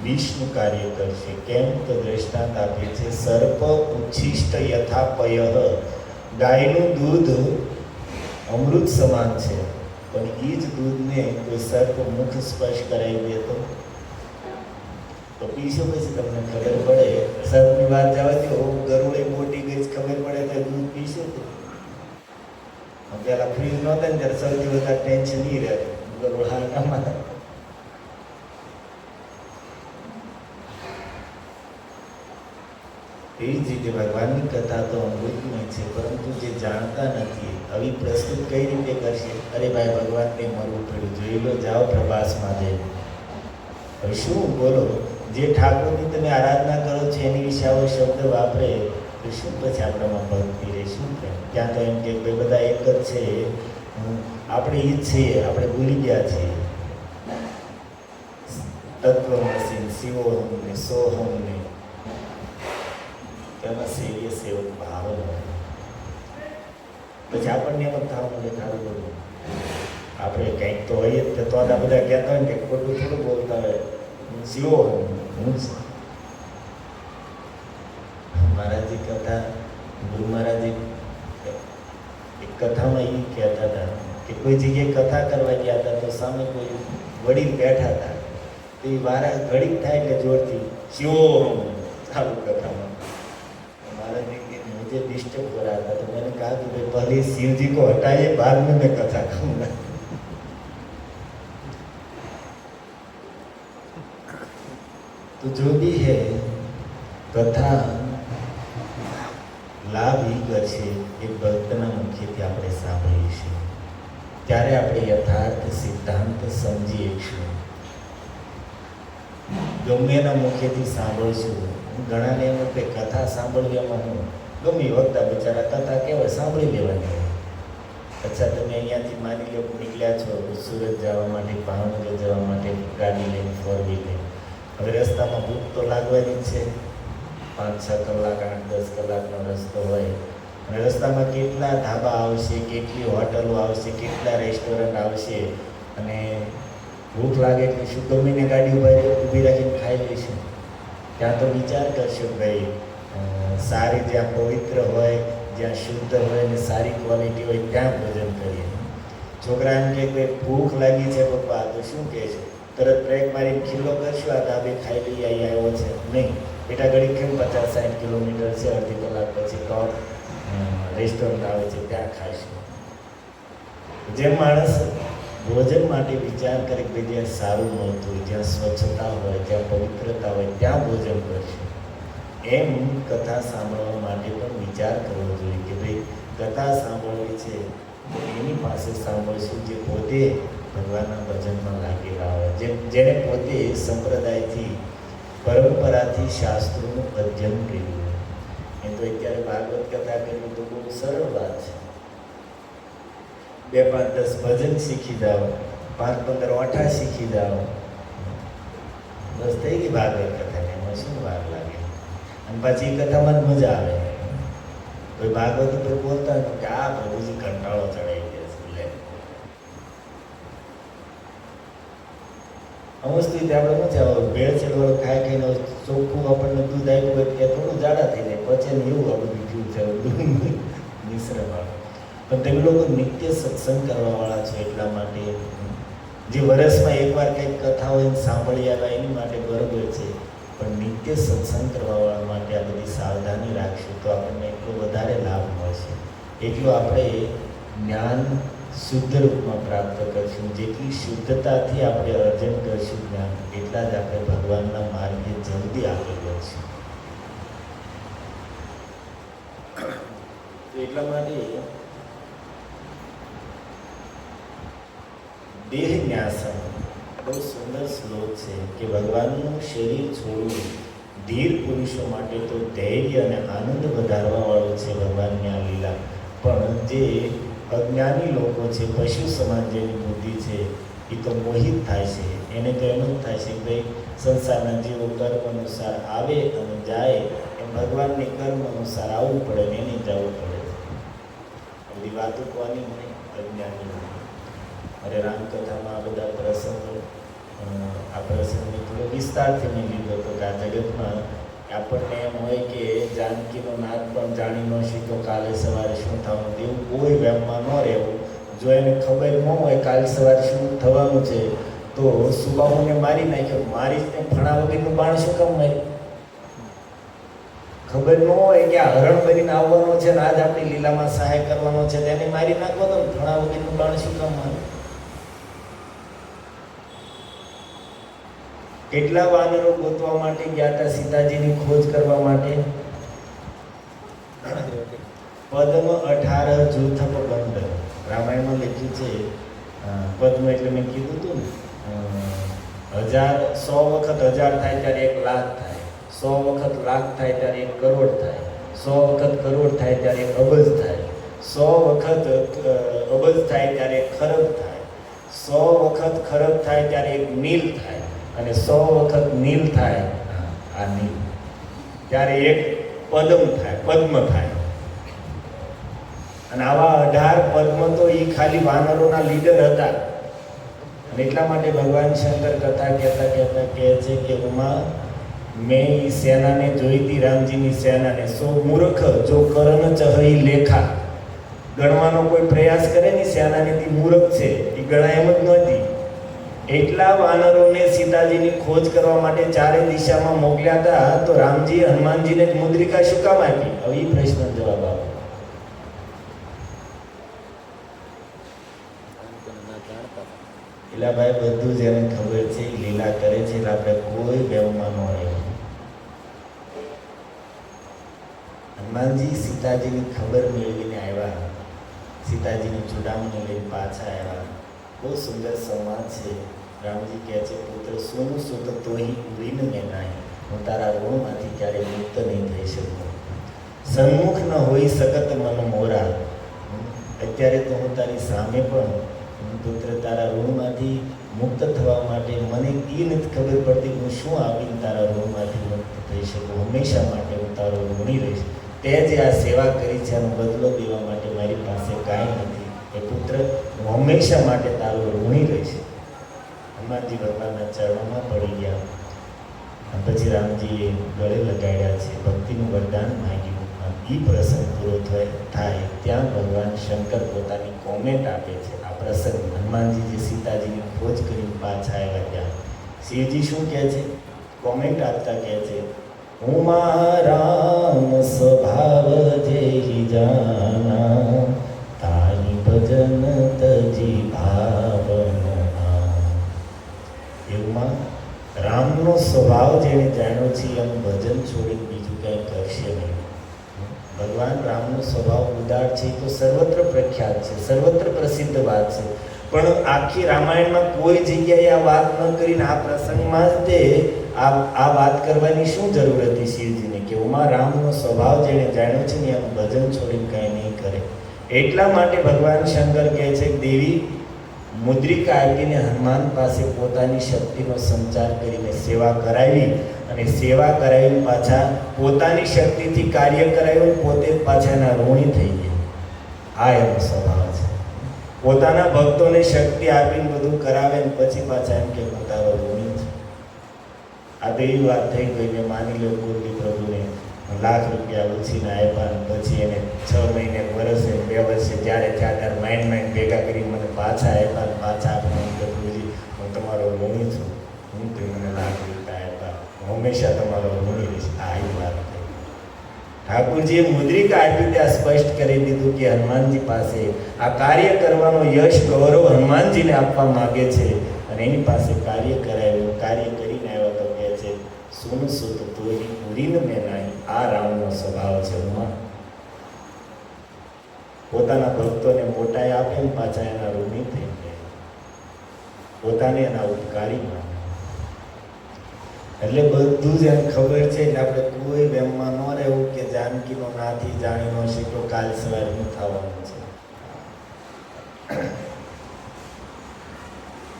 વિષ્ણુ કાર્ય કરશે. કેમ? તો દ્રષ્ટાંત આપે છે, સર્પ ઉચ્છિષ્ટ યથા પય. ગાયનું દૂધ અમૃત સમાન છે, પણ એ જ દૂધને કોઈ સર્પ મુખ સ્પર્શ કરાવી દે તો પીશો પછી તમને ખબર પડે. સર્પની વાત જવા દો, ગરુડે મોટી ગઈ ખબર પડે તો દૂધ પીશે. પેલા ફ્રીજ નહોતા ને ત્યારે સૌથી વધારે ટેન્શન નહીં રહેતું, ગરુડ હાલમાં. એવી જ રીતે ભગવાનની કથા તો અમૃતમય છે, પરંતુ જે જાણતા નથી આવી પ્રસ્તુત કઈ રીતે કરશે? અરે ભાઈ ભગવાનને મરવું પડ્યું, જોઈ લો, જાઓ પ્રવાસમાં જઈને. હવે શું બોલો? જે ઠાકોરની તમે આરાધના કરો છો એની વિશે આવો શબ્દ વાપરે તો શું પછી આપણામાં ભક્તિ રહે? શું પ્રેમ? ત્યાં તો એમ કે ભાઈ બધા એક જ છે, આપણે એ જ છીએ, આપણે ભૂલી ગયા છીએ. તત્વમસી, શિવોહમને, સોહમને, તેમાં સેવ્ય સેવક ભાવ પછી આપણને એમ થાવ મને સારું બોલવું. આપણે કંઈક તો હોય જ, તો આ બધા કહેતા હોય ને કે ખોટું થોડું બોલતા હોય. શિવો હું મહારાજજી કથા ગુરુ મહારાજજી એક કથામાં એ કહેતા હતા કે કોઈ જગ્યાએ કથા કરવા ગયા હતા તો સામે કોઈ વડીલ બેઠા હતા તો એ વારા ઘડીક થાય એટલે જોરથી શિવો ચાલુ કથામાં महाराज जी के मुझे डिस्टर्ब हो रहा था तो मैंने कहा कि भाई पहले शिव जी को हटाइए बाद में मैं कथा कहूँगा। तो जो भी है कथा લાભ એ કરશે એ ભક્તના મુખેથી આપણે સાંભળીશું ત્યારે આપણે યથાર્થ સિદ્ધાંત સમજી શકશું. ગમે એના મુખેથી સાંભળશું. ઘણાને એમ કે કથા સાંભળવામાં હું ગમી વખતા બિચારા કથા કહેવાય સાંભળી લેવાની. અચ્છા તમે અહીંયાથી માની લો નીકળ્યા છો સુરત જવા માટે ભાવનગર જવા માટે ગાડી લઈને 4 વ્હીલર. હવે રસ્તામાં ભૂખ તો લાગવાની જ છે. 5-6 કલાક 8-10 કલાકનો રસ્તો હોય અને રસ્તામાં કેટલા ધાબા આવશે, કેટલી હોટલો આવશે, કેટલા રેસ્ટોરન્ટ આવશે અને ભૂખ લાગે એટલે શું ગમીને ગાડી ઊભી રાખીને ખાઈ લઈશું. ત્યાં તો વિચાર કરશો ભાઈ સારી જ્યાં પવિત્ર હોય, જ્યાં શુદ્ધ હોય અને સારી ક્વોલિટી હોય ત્યાં ભોજન કરીએ. છોકરા એમ કે ભૂખ લાગી છે પપ્પા તો શું કહે છે, તરત બ્રેક મારીને ખીલ્લો કરશું આ ધાબે ખાઈ લઈએ અહીં આવ્યો છે નહીં બેટા. ઘડી કેમ 50-60 કિલોમીટર છે, અડધી કલાક પછી ટોપ રેસ્ટોરન્ટ આવે છે ત્યાં ખાઈશું. જેમ માણસ ભોજન માટે વિચાર કરે કે જ્યાં સારું મળતું હોય, જ્યાં સ્વચ્છતા હોય, જ્યાં પવિત્રતા હોય ત્યાં ભોજન કરશું, એમ કથા સાંભળવા માટે પણ વિચાર કરવો જોઈએ કે ભાઈ કથા સાંભળવી છે તો એની પાસે સાંભળશું જે પોતે ભગવાનના ભજનમાં લાગેલા હોય, જેણે પોતે સંપ્રદાયથી પરંપરાથી શાસ્ત્રોનું અધ્યયન કર્યું હોય. એ તો અત્યારે ભાગવત કથા કરવી તો બહુ સરળ વાત છે. 2-5-10 ભજન શીખી જાઓ, 5-15 ઓઠા શીખી જાઓ, બસ થઈ ગઈ ભાગવત કથાને. એમાં શું વાર લાગે? અને પછી એ કથામાં જ મજા આવે. કોઈ ભાગવત ઉપર બોલતા હોય કે આ પ્રભુજી કંટાળો ચડાવી દે છે લે. અવસ્થિત આપણે શું છે ભેળસેળ વાળું ખાઈ ખાઈને ચોખ્ખું આપણને દૂધ આપ્યું હોય કે થોડું જાડા થઈ જાય પછી એવું આ બધું પીવું છે દૂધ મિશ્રવાળું. પણ તમે લોકો નિત્ય સત્સંગ કરવાવાળા છો એટલા માટે જે વર્ષમાં એકવાર કંઈક કથા હોય સાંભળી આવ્યા એની માટે બરોબર છે, પણ નિત્ય સત્સંગ કરવાવાળા માટે આ બધી સાવધાની રાખશું તો આપણને એટલો વધારે લાભ મળશે. એટલું આપણે જ્ઞાન શુદ્ધ રૂપમાં પ્રાપ્ત કરશું. જેટલી શુદ્ધતાથી આપણે અર્જન કરશું જ્ઞાન એટલા જ આપણે ભગવાનના માર્ગે જલ્દી આગળ વધશું. એટલા માટે દેહ ન્યાસમ બહુ સુંદર શ્લોક છે કે ભગવાનનું શરીર છોડવું ધીર પુરુષો માટે તો ધૈર્ય અને આનંદ વધારવા વાળું છે ભગવાનની આ લીલા. પણ જે અજ્ઞાની લોકો છે, પશુ સમાન જેની બુદ્ધિ છે એ તો મોહિત થાય છે. એને તો એમ જ થાય છે કે ભાઈ સંસારના જીવો કર્મ અનુસાર આવે અને જાય એમ ભગવાનની કર્મ અનુસાર આવવું પડે ને એને જવું પડે. બધી વાતો કોની હોય? અજ્ઞાની. અરે રામકથામાં આ બધા પ્રસંગો, આ પ્રસંગને થોડો વિસ્તારથી મેં લીધો હતો કે આ જગતમાં આપણને એમ હોય કે જાનકીનો નાદ પણ જાણી ન શીખો કાલે સવારે શું થવાનું, તેવું કોઈ વહેમમાં ન રહેવું. જો એને ખબર ન હોય કાલે સવારે શું થવાનું છે તો સુબાહુને મારી નાખ્યો. મારી જ તેમ ફણા વગરનું બાણ શું કામ માર્યું? ખબર ન હોય કે આ હરણ બનીને આવવાનો છે ને આજ આપણી લીલામાં સહાય કરવાનો છે તેને મારી નાખવો તો ફણા વગરનું બાણ શું કામ માર્યું? કેટલા વાનરો ગોતવા માટે ગયા હતા સીતાજીની ખોજ કરવા માટે? પદ્મ 18 જૂથપ બંધ રામાયણમાં લખ્યું છે. પદ્મ એટલે મેં કીધું હતું ને 100 વખત 1000 થાય ત્યારે 1 લાખ થાય, 100 વખત લાખ થાય ત્યારે 1 કરોડ થાય, 100 વખત કરોડ થાય ત્યારે 1 અબજ થાય, 100 વખત અબજ થાય ત્યારે 1 ખરબ થાય, 100 વખત ખરબ થાય ત્યારે 1 નીલ થાય અને 100 વખત નીલ થાય આ નીલ ત્યારે 1 પદ્મ થાય, પદ્મ થાય. અને આવા 18 પદ્મ તો એ ખાલી વાનરોના લીડર હતા. અને એટલા માટે ભગવાન શંકર કથા કહેતા કહે છે કે ઉમા મેં ઈ સેનાને જોઈતી, રામજીની સેનાને. સો મૂર્ખ જો કરણ ચહઈ લેખા, ગણવાનો કોઈ પ્રયાસ કરે ને સેનાને તે મૂર્ખ છે, એ ગણાય એમ જ નહોતી. એટલા વાનરોને સીતાજીની ખોજ કરવા માટે ચારે દિશામાં મોકલ્યા હતા, તો રામજી હનુમાનજીને જ મુદ્રિકા શું કામ આપી? હવે એ પ્રશ્નનો જવાબ આપો. એટલે ભાઈ બધું જેને ખબર છે એ લીલા કરે છે, એટલે આપણે કોઈ વહેમમાં ન રહેવું. હનુમાનજી સીતાજીની ખબર મેળવીને આવ્યા, સીતાજીની ચૂડામણી લઈને પાછા આવ્યા. બહુ સુંદર સંવાદ છે. રામજી કહે છે, પુત્ર સોનું સુત તોહી ઉડીને મેં નાહી, હું તારા ઋણમાંથી ક્યારેય મુક્ત નહીં થઈ શકું. સન્મુખ ન હોઈ શકત મન મોરા, અત્યારે તો હું તારી સામે પણ પુત્ર તારા ઋણમાંથી મુક્ત થવા માટે મને એ નથી ખબર પડતી હું શું આપીને તારા ઋણમાંથી મુક્ત થઈ શકું. હંમેશા માટે હું તારો ઋણી રહીશ. તે જે આ સેવા કરી છે એનો બદલો દેવા માટે મારી પાસે કાંઈ નથી. એ પુત્ર હું હંમેશા માટે તારો ઋણી રહીશ. હનુમાનજી ભગવાનના ચરણોમાં પડી ગયા. પછી રામજીએ ગળે લગાડ્યા છે, ભક્તિનું વરદાન માંગ્યું. એ પ્રસંગ પૂરો થાય ત્યાં ભગવાન શંકર પોતાની કોમેન્ટ આપે છે. આ પ્રસંગ હનુમાનજી જે સીતાજીની ખોજ કરીને પાછા આવ્યા ત્યાં શિવજી શું કહે છે? કોમેન્ટ આપતા કહે છે, હું રામ સ્વભાવ જેહી જાના, તારી ભજન તજી ભાવના. એમાં રામનો સ્વભાવ જેને જાણ્યો છે એમ ભજન છોડીને બીજું કંઈ કરશે નહીં. ભગવાન રામનો સ્વભાવ ઉદાર છે તો સર્વત્ર પ્રખ્યાત છે, સર્વત્ર પ્રસિદ્ધ વાત છે. પણ આખી રામાયણમાં કોઈ જગ્યાએ આ વાત ન કરીને આ પ્રસંગમાં જ તે આ વાત કરવાની શું જરૂર હતી શિવજીને? કે ઉમા રામનો સ્વભાવ જેને જાણ્યો છે ને એમ ભજન છોડીને કાંઈ નહીં કરે. એટલા માટે ભગવાન શંકર કહે છે કે દેવી મુદ્રિકા આપીને હનુમાન પાસે પોતાની શક્તિનો સંચાર કરીને સેવા કરાવી, અને સેવા કરાવીને પાછા પોતાની શક્તિથી કાર્ય કરાવ્યું, પોતે જ પાછા એના ઋણી થઈ ગયા. આ એનો સ્વભાવ છે. પોતાના ભક્તોને શક્તિ આપીને બધું કરાવે ને પછી પાછા એમ કે હું તારો ઋણી છે. આ તો એવી વાત થઈ ગઈ, મેં માની લો કુલદી પ્રભુને લાખ રૂપિયા ઉછીને આપ્યા, પછી એને 6 મહિને, વર્ષે, 2 વર્ષે જ્યારે ત્યારે માઇન્ડ ભેગા કરી મને પાછા આપ્યા. પાછા આપણે પ્રભુજી હું તમારો ઋણી છું, હું તે મને લાખ રૂપિયા આપ્યા, હું હંમેશા તમારો ઋણી રહીશ. આ એ વાત થઈ. ઠાકોરજીએ મુદ્રિકા આપી ત્યાં સ્પષ્ટ કરી દીધું કે હનુમાનજી પાસે આ કાર્ય કરવાનો યશ ગૌરવ હનુમાનજીને આપવા માગે છે, અને એની પાસે કાર્ય કરાવ્યું. કાર્ય કરીને આવ્યા તો કહે છે, સુન સુત તોહી ઉડીને મેં નાહી. આ રામનો સ્વભાવ છે. પોતાના ભક્તોને મોટાઈ આપે ને પાછા એના ઋણી થઈ ગયા, પોતાને એના ઉપકારી માને. એટલે બધું જ એને ખબર છે. એટલે આપણે કોઈ વહેમમાં ન રહેવું કે જાનકીનો નાથી જાણી ન શીખો કાલ સવારનું થવાનું છે.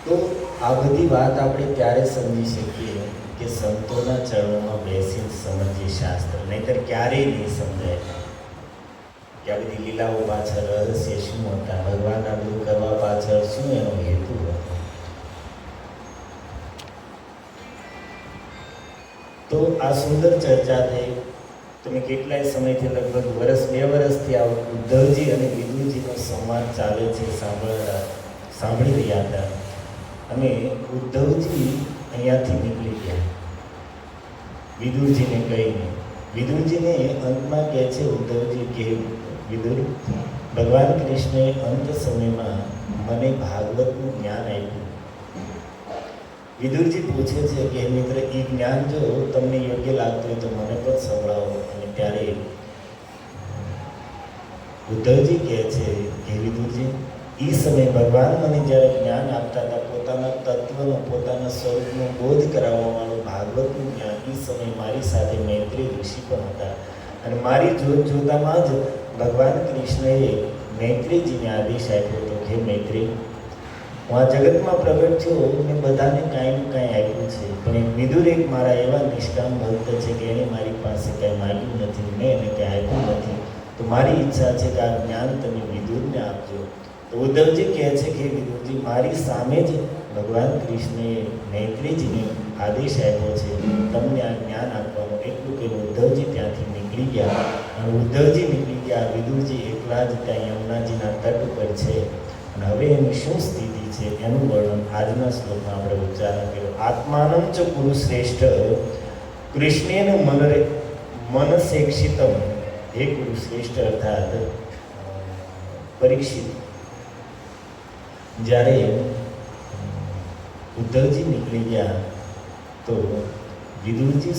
તો આ બધી વાત આપણે ત્યારે સમજી શકીએ કે સંતોના ચરણોમાં બેસીને સમજીએ શાસ્ત્ર, નહીંતર ક્યારેય નહીં સમજાય કે આ બધી લીલાઓ પાછળ રહસ્ય શું હતા, ભગવાન આ બધું કરવા પાછળ શું એનો હેતુ હતો. તો આ સુંદર ચર્ચા થઈ. તમે કેટલાય સમયથી, લગભગ 2 વર્ષથી આ ઉદ્ધવજી અને વિદુરજીનો સંવાદ ચાલે છે, સાંભળી રહ્યા હતા. અને ઉદ્ધવજી અહીંયાથી નીકળી ગયા વિદુરજીને કહીને. વિદુરજીને અંતમાં કહે છે ઉદ્ધવજી કે વિદુર, ભગવાન કૃષ્ણએ અંત સમયમાં મને ભાગવતનું જ્ઞાન આપ્યું. વિદુરજી પૂછે છે કે મિત્ર, એ જ્ઞાન જો તમને યોગ્ય લાગતું હોય તો મને પણ સંભળાવો. અને ત્યારે ઉદ્ધવજી કહે છે કે વિદુરજી, એ સમયે ભગવાન મને જ્યારે જ્ઞાન આપતા હતા, પોતાના તત્વનો, પોતાના સ્વરૂપનો બોધ કરાવવાનું ભાગવતનું જ્ઞાન, એ સમયે મારી સાથે મૈત્રી ઋષિ પણ હતા. અને મારી જોતામાં જ ભગવાન કૃષ્ણએ મૈત્રીજીને આદેશ આપ્યો હતો કે મૈત્રી, હું આ જગતમાં પ્રગટ થયો મેં બધાને કાંઈ કાંઈ આપ્યું છે, પણ એક વિદુર એક મારા એવા નિષ્કામ ભક્ત છે કે એને મારી પાસે કાંઈ માગ્યું નથી, મેં એને કાંઈ આપ્યું નથી. તો મારી ઈચ્છા છે કે આ જ્ઞાન તમે વિદુરને આપજો. તો ઉદ્ધવજી કહે છે કે વિદુરજી, મારી સામે જ ભગવાન કૃષ્ણએ મૈત્રીજીને આદેશ આપ્યો છે તમને આ જ્ઞાન આપવાનું, એટલું કે ઉદ્ધવજી ત્યાંથી નીકળી ગયા. અને ઉદ્ધવજી નીકળી ગયા, વિદુરજી એકલા જ ત્યાં યમુનાજીના તટ ઉપર છે. અને હવે એની શું સ્થિતિ છે એનું વર્ણન આજના શ્લોકમાં આપણે ઉચ્ચારણ કર્યું. આત્માનં ચ પુરુષ શ્રેષ્ઠ કૃષ્ણેન મનસેક્ષિતમ. હે પુરુષ શ્રેષ્ઠ અર્થાત પરીક્ષિત, જ્યારે ઉદ્ધવજી નીકળી ગયા તો વિદુરજી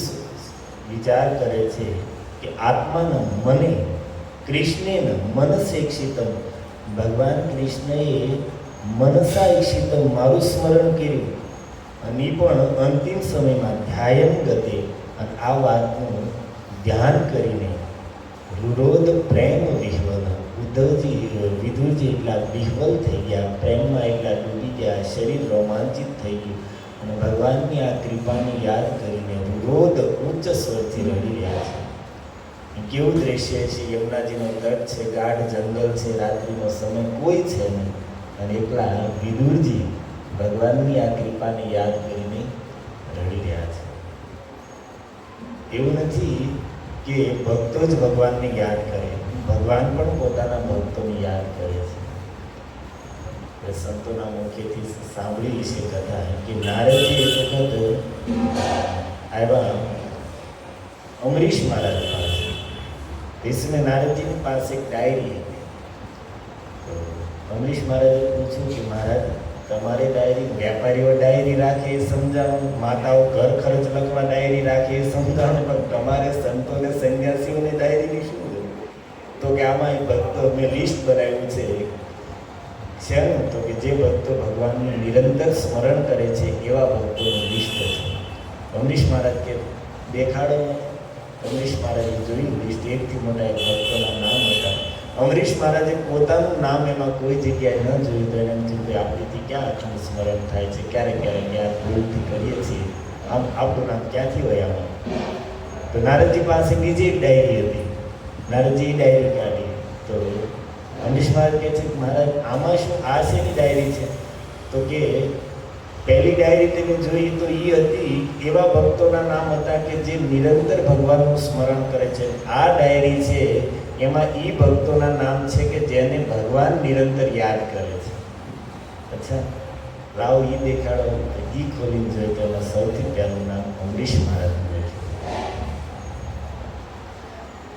વિચાર કરે છે કે આત્માના મને કૃષ્ણેન મનસેક્ષિતમ, ભગવાન કૃષ્ણએ મનસા ઈક્ષિતમ મારું સ્મરણ કર્યું, અને પણ અંતિમ સમયમાં ધ્યાયન ગતે. અને આ વાતનું ધ્યાન કરીને રુરોધ પ્રેમ વિહ્વલ, વિદુરજી એટલા વિહ્વલ થઈ ગયા, પ્રેમમાં એટલા ડૂબી ગયા, શરીર રોમાંચિત થઈ ગયું અને ભગવાનની આ કૃપાને યાદ કરીને રુરોધ ઉચ્ચ સ્વરથી રડી રહ્યા છે. કેવું દ્રશ્ય છે! યમુનાજીનો તટ છે, ગાઢ જંગલ છે, રાત્રિનો સમય, કોઈ છે નહીં, અને એકલા વિદુરજી ભગવાનની આ કૃપાને યાદ કરીને રડી રહ્યા છે. એવું નથી કે ભક્તો જ ભગવાનને યાદ કરે, ભગવાન પણ પોતાના ભક્તોને યાદ કરે છે. સંતોના મુખેથી સાંભળી છે કથા કે નારદજી એક વખત આવ્યા અમરીશ મહારાજ પાસે. વિષ્ણુ નારદજીની પાસે એક ડાયરી હતી. તો અમરીશ મહારાજે પૂછ્યું કે મહારાજ, તમારી ડાયરી, વેપારીઓ ડાયરી રાખે એ સમજાવો, માતાઓ ઘર ખર્ચ લખવા ડાયરી રાખે એ સમજાવો, પણ તમારે સંતોને સંન્યાસીઓની ડાયરીની શું જરૂર? તો કે આમાં એ ભક્તો મેં લિસ્ટ બનાવ્યું છે. શેનું? તો કે જે ભક્તો ભગવાનનું નિરંતર સ્મરણ કરે છે એવા ભક્તોનું લિસ્ટ છે. અમરીશ મહારાજ કે દેખાડો. અમરીશ મહારાજે જોયું લિસ્ટ, એકથી મોટા એક ભક્તોના નામ હતા. અમરીશ મહારાજે પોતાનું નામ એમાં કોઈ જગ્યાએ ન જોયું તો એને એમ થયું કે આપણીથી ક્યાં આટલું સ્મરણ થાય છે, ક્યારેક ક્યારેક ક્યાંક ભૂલથી કરીએ છીએ, આમ આપણું નામ ક્યાંથી હોય આમાં? તો નારદજી પાસે બીજી એક ડાયરી હતી. નારદજી એ ડાયરી કાઢી તો અમરીશ મહારાજ કહે છે કે મહારાજ આમાં શું, આ શેની ડાયરી છે? તો કે પહેલી ડાયરી તેને જોઈ તો એ હતી એવા ભક્તોના નામ હતા કે જે નિરંતર ભગવાનનું સ્મરણ કરે છે. આ ડાયરી છે એમાં એ ભક્તોના નામ છે કે જેને ભગવાન નિરંતર યાદ કરે છે. અચ્છા, લાવ એ દેખાડો. એ ખોલીને જોયું તો એમાં સૌથી પહેલું નામ અમરીશ મહારાજનું છે.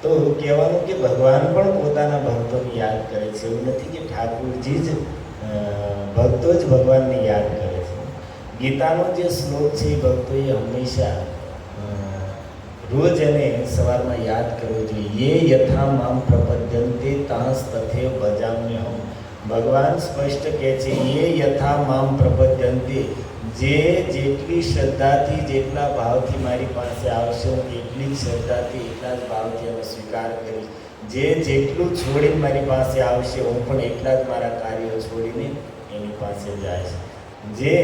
તો કહેવાનું કે ભગવાન પણ પોતાના ભક્તોને યાદ કરે છે. એવું નથી કે ઠાકુરજી જ ભક્તો જ ભગવાનને યાદ કરે છે. ગીતાનો જે શ્લોક છે એ ભક્તોએ હંમેશા રોજ એને સવારમાં યાદ કરવું જોઈએ. યે યથા મામ પ્રપદ્યન્તે તાંસ તથૈવ ભજામ્યહમ. ભગવાન સ્પષ્ટ કહે છે યે યથા મામ પ્રપદ્યન્તે, જે જેટલી શ્રદ્ધાથી જેટલા ભાવથી મારી પાસે આવશે હું એટલી જ શ્રદ્ધાથી એટલા જ ભાવથી એનો સ્વીકાર કરીશ. જે જેટલું છોડીને મારી પાસે આવશે હું પણ એટલા જ મારા કાર્યો છોડીને એની પાસે જઈશ. જે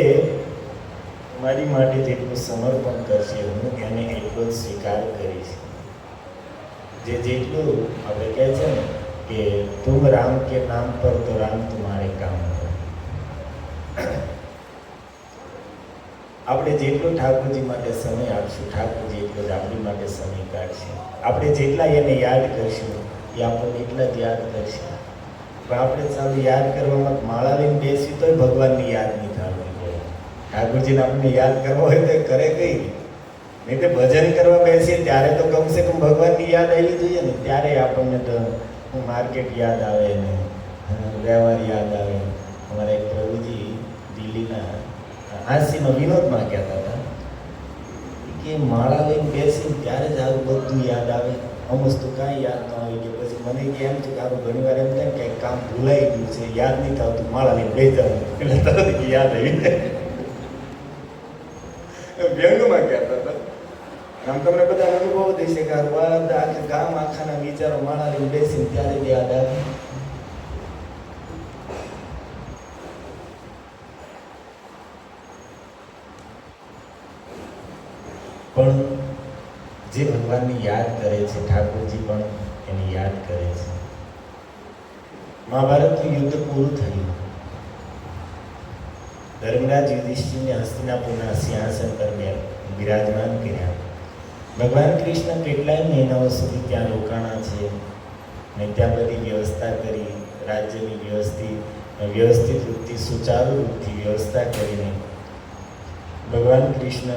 મારી માટે જેટલું સમર્પણ કરશે હું એને એટલો જ સ્વીકાર કરીશ. જે જેટલું આપણે કહે છે ને કે તુમ રામ કે નામ પર તો રામ તુમ્હારે કામ પર. આપણે જેટલો ઠાકોરજી માટે સમય આપશું ઠાકોરજી એટલો જ આપણી માટે સમય કાઢશે. આપણે જેટલા એને યાદ કરશું એ આપણને એટલા જ યાદ કરશે. પણ આપણે ચાલુ યાદ કરવામાં માળા લઈને બેસી તોય ભગવાનની યાદ નહીં થવાની. ઠાકોરજીને આપણને યાદ કરવો હોય તો કરે કઈ નહીં તો ભજન કરવા બેસીએ ત્યારે તો કમસે કમ ભગવાનની યાદ આવી જોઈએ ને. ત્યારે આપણને તો માર્કેટ યાદ આવે ને વ્યવહાર યાદ આવે. અમારા એક પ્રભુજી દિલ્હીના હાસ્યમાં વિનોદમાં કહેતા હતા કે માળા લઈને બેસીને ત્યારે જ આવું બધું યાદ આવે. અમુક તો કાંઈ યાદ ન આવે. કે પછી મને એમ છે કે આવું ઘણી વાર એમ થાય ને કંઈક કામ ભૂલાઈ ગયું છે, યાદ નહીં થતું, માળા લઈને બેસી જવું એટલે તરત યાદ આવી જાય. વ્યંગમાં કહેતા હતા. આમ તમને બધા અનુભવ થશે કે આખા ગામ આખાના વિચારો માળા લઈને બેસીને ત્યારે જ યાદ આવે. પણ જે ભગવાનને યાદ કરે છે ઠાકોરજી પણ એને યાદ કરે છે. મહાભારતનું યુદ્ધ પૂરું થયું. ધર્મરાજ યુધિષ્ઠિરને હસ્તિનાપુરના સિંહાસન પર બિરાજમાન કર્યા. ભગવાન કૃષ્ણ કેટલાય મહિનાઓ સુધી ત્યાં રોકાણા છે ને ત્યાં બધી વ્યવસ્થા કરી, રાજ્યની વ્યવસ્થિત રૂપથી, સુચારુ રૂપથી વ્યવસ્થા કરીને ભગવાન કૃષ્ણ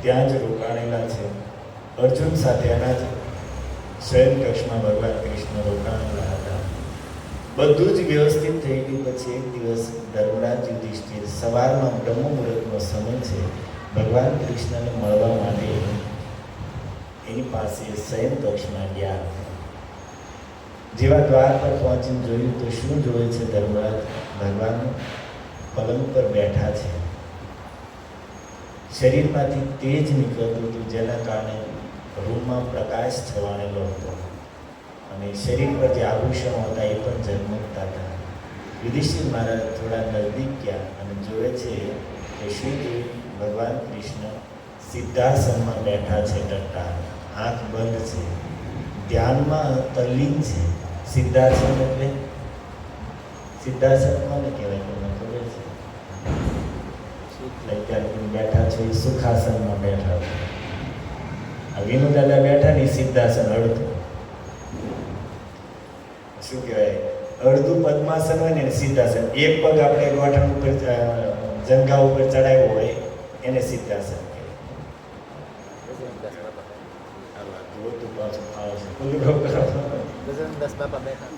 ત્યાં જ રોકાણેલા છે. અર્જુન સાથે એના જ શયન કક્ષમાં ભગવાન કૃષ્ણ રોકાણેલા હતા. બધું જ વ્યવસ્થિત થઈ ગયું પછી એક દિવસ ધર્મરાજ યુધિષ્ઠિર સવારમાં બ્રહ્મ મુહૂર્તનો સમય છે, ભગવાન કૃષ્ણને મળવા માટે એની પાસે શયન કક્ષમાં ગયા. જેવા દ્વાર પર પહોંચીને જોયું તો શું જોવે છે? ધર્મરાજ ભગવાન પલંગ પર બેઠા છે. શરીરમાંથી તેજ નીકળતું હતું, જેના કારણે રૂમમાં પ્રકાશ છવાણેલો હતો અને શરીર પર જે આભૂષણો હતા એ પણ ઝગમગતા હતા. યુધિષ્ઠિર મહારાજ થોડા નજદીક ગયા અને જોવે છે કે શું જોયું? ભગવાન કૃષ્ણ સિદ્ધાસનમાં બેઠા છે, ટટ્ટાર, આંખ બંધ છે, ધ્યાનમાં તલ્લીન છે. સિદ્ધાસન એટલે સિદ્ધાસન કોને કહેવાય? તમને ખબર છે? અત્યારે બેઠા છો એ સુખાસનમાં બેઠા છો. આ વિનુ દાદા બેઠા ને સિદ્ધાસન અડધું શું કહેવાય, અડધું પદ્માસન હોય ને સિદ્ધાસન. એક પગ આપણે ગોઠણ ઉપર જંઘા ઉપર ચડાવ્યો હોય એને સિદ્ધાસન ગજનદાસ બાપા બેઠા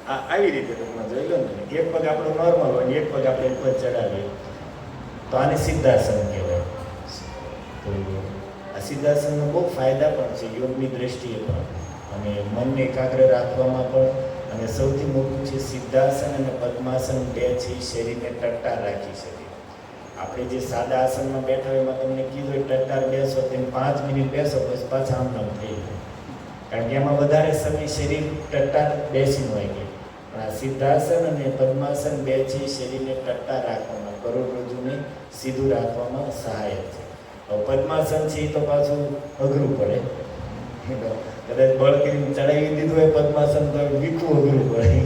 આવી રીતે તમે જોઈ લો ને, એક પગ આપણો નોર્મલ હોય, એક પગ આપણે ઉપર ચડાવીએ તો આને સિદ્ધાસન કહેવાય. તો આ સિદ્ધાસનનો બહુ ફાયદા પણ છે યોગની દ્રષ્ટિએ પણ અને મનને એકાગ્ર રાખવામાં પણ. અને સૌથી મોટું છે સિદ્ધાસન અને પદ્માસન બે છે શરીરને ટટ્ટાર રાખી શકે. આપણે જે સાદા આસનમાં બેઠા હોય એમાં તમને કીધું હોય ટટ્ટાર બેસો તેમ 5 મિનિટ બેસો પછી પાછા આમ નામ થઈ જાય, કારણ કે એમાં વધારે સમય શરીર ટટ્ટાર બેસીને હોય ગયું. પણ આ સિદ્ધાસન અને પદ્માસન બે છે શરીરને ટટ્ટાર રાખવામાં, કરોડરજ્જુને સીધું રાખવામાં સહાયક છે. હવે પદ્માસન છે એ તો પાછું અઘરું પડે, કદાચ બળ કરીને ચડાવી દીધું હોય પદ્માસન તો વીખવું અઘરું પડે.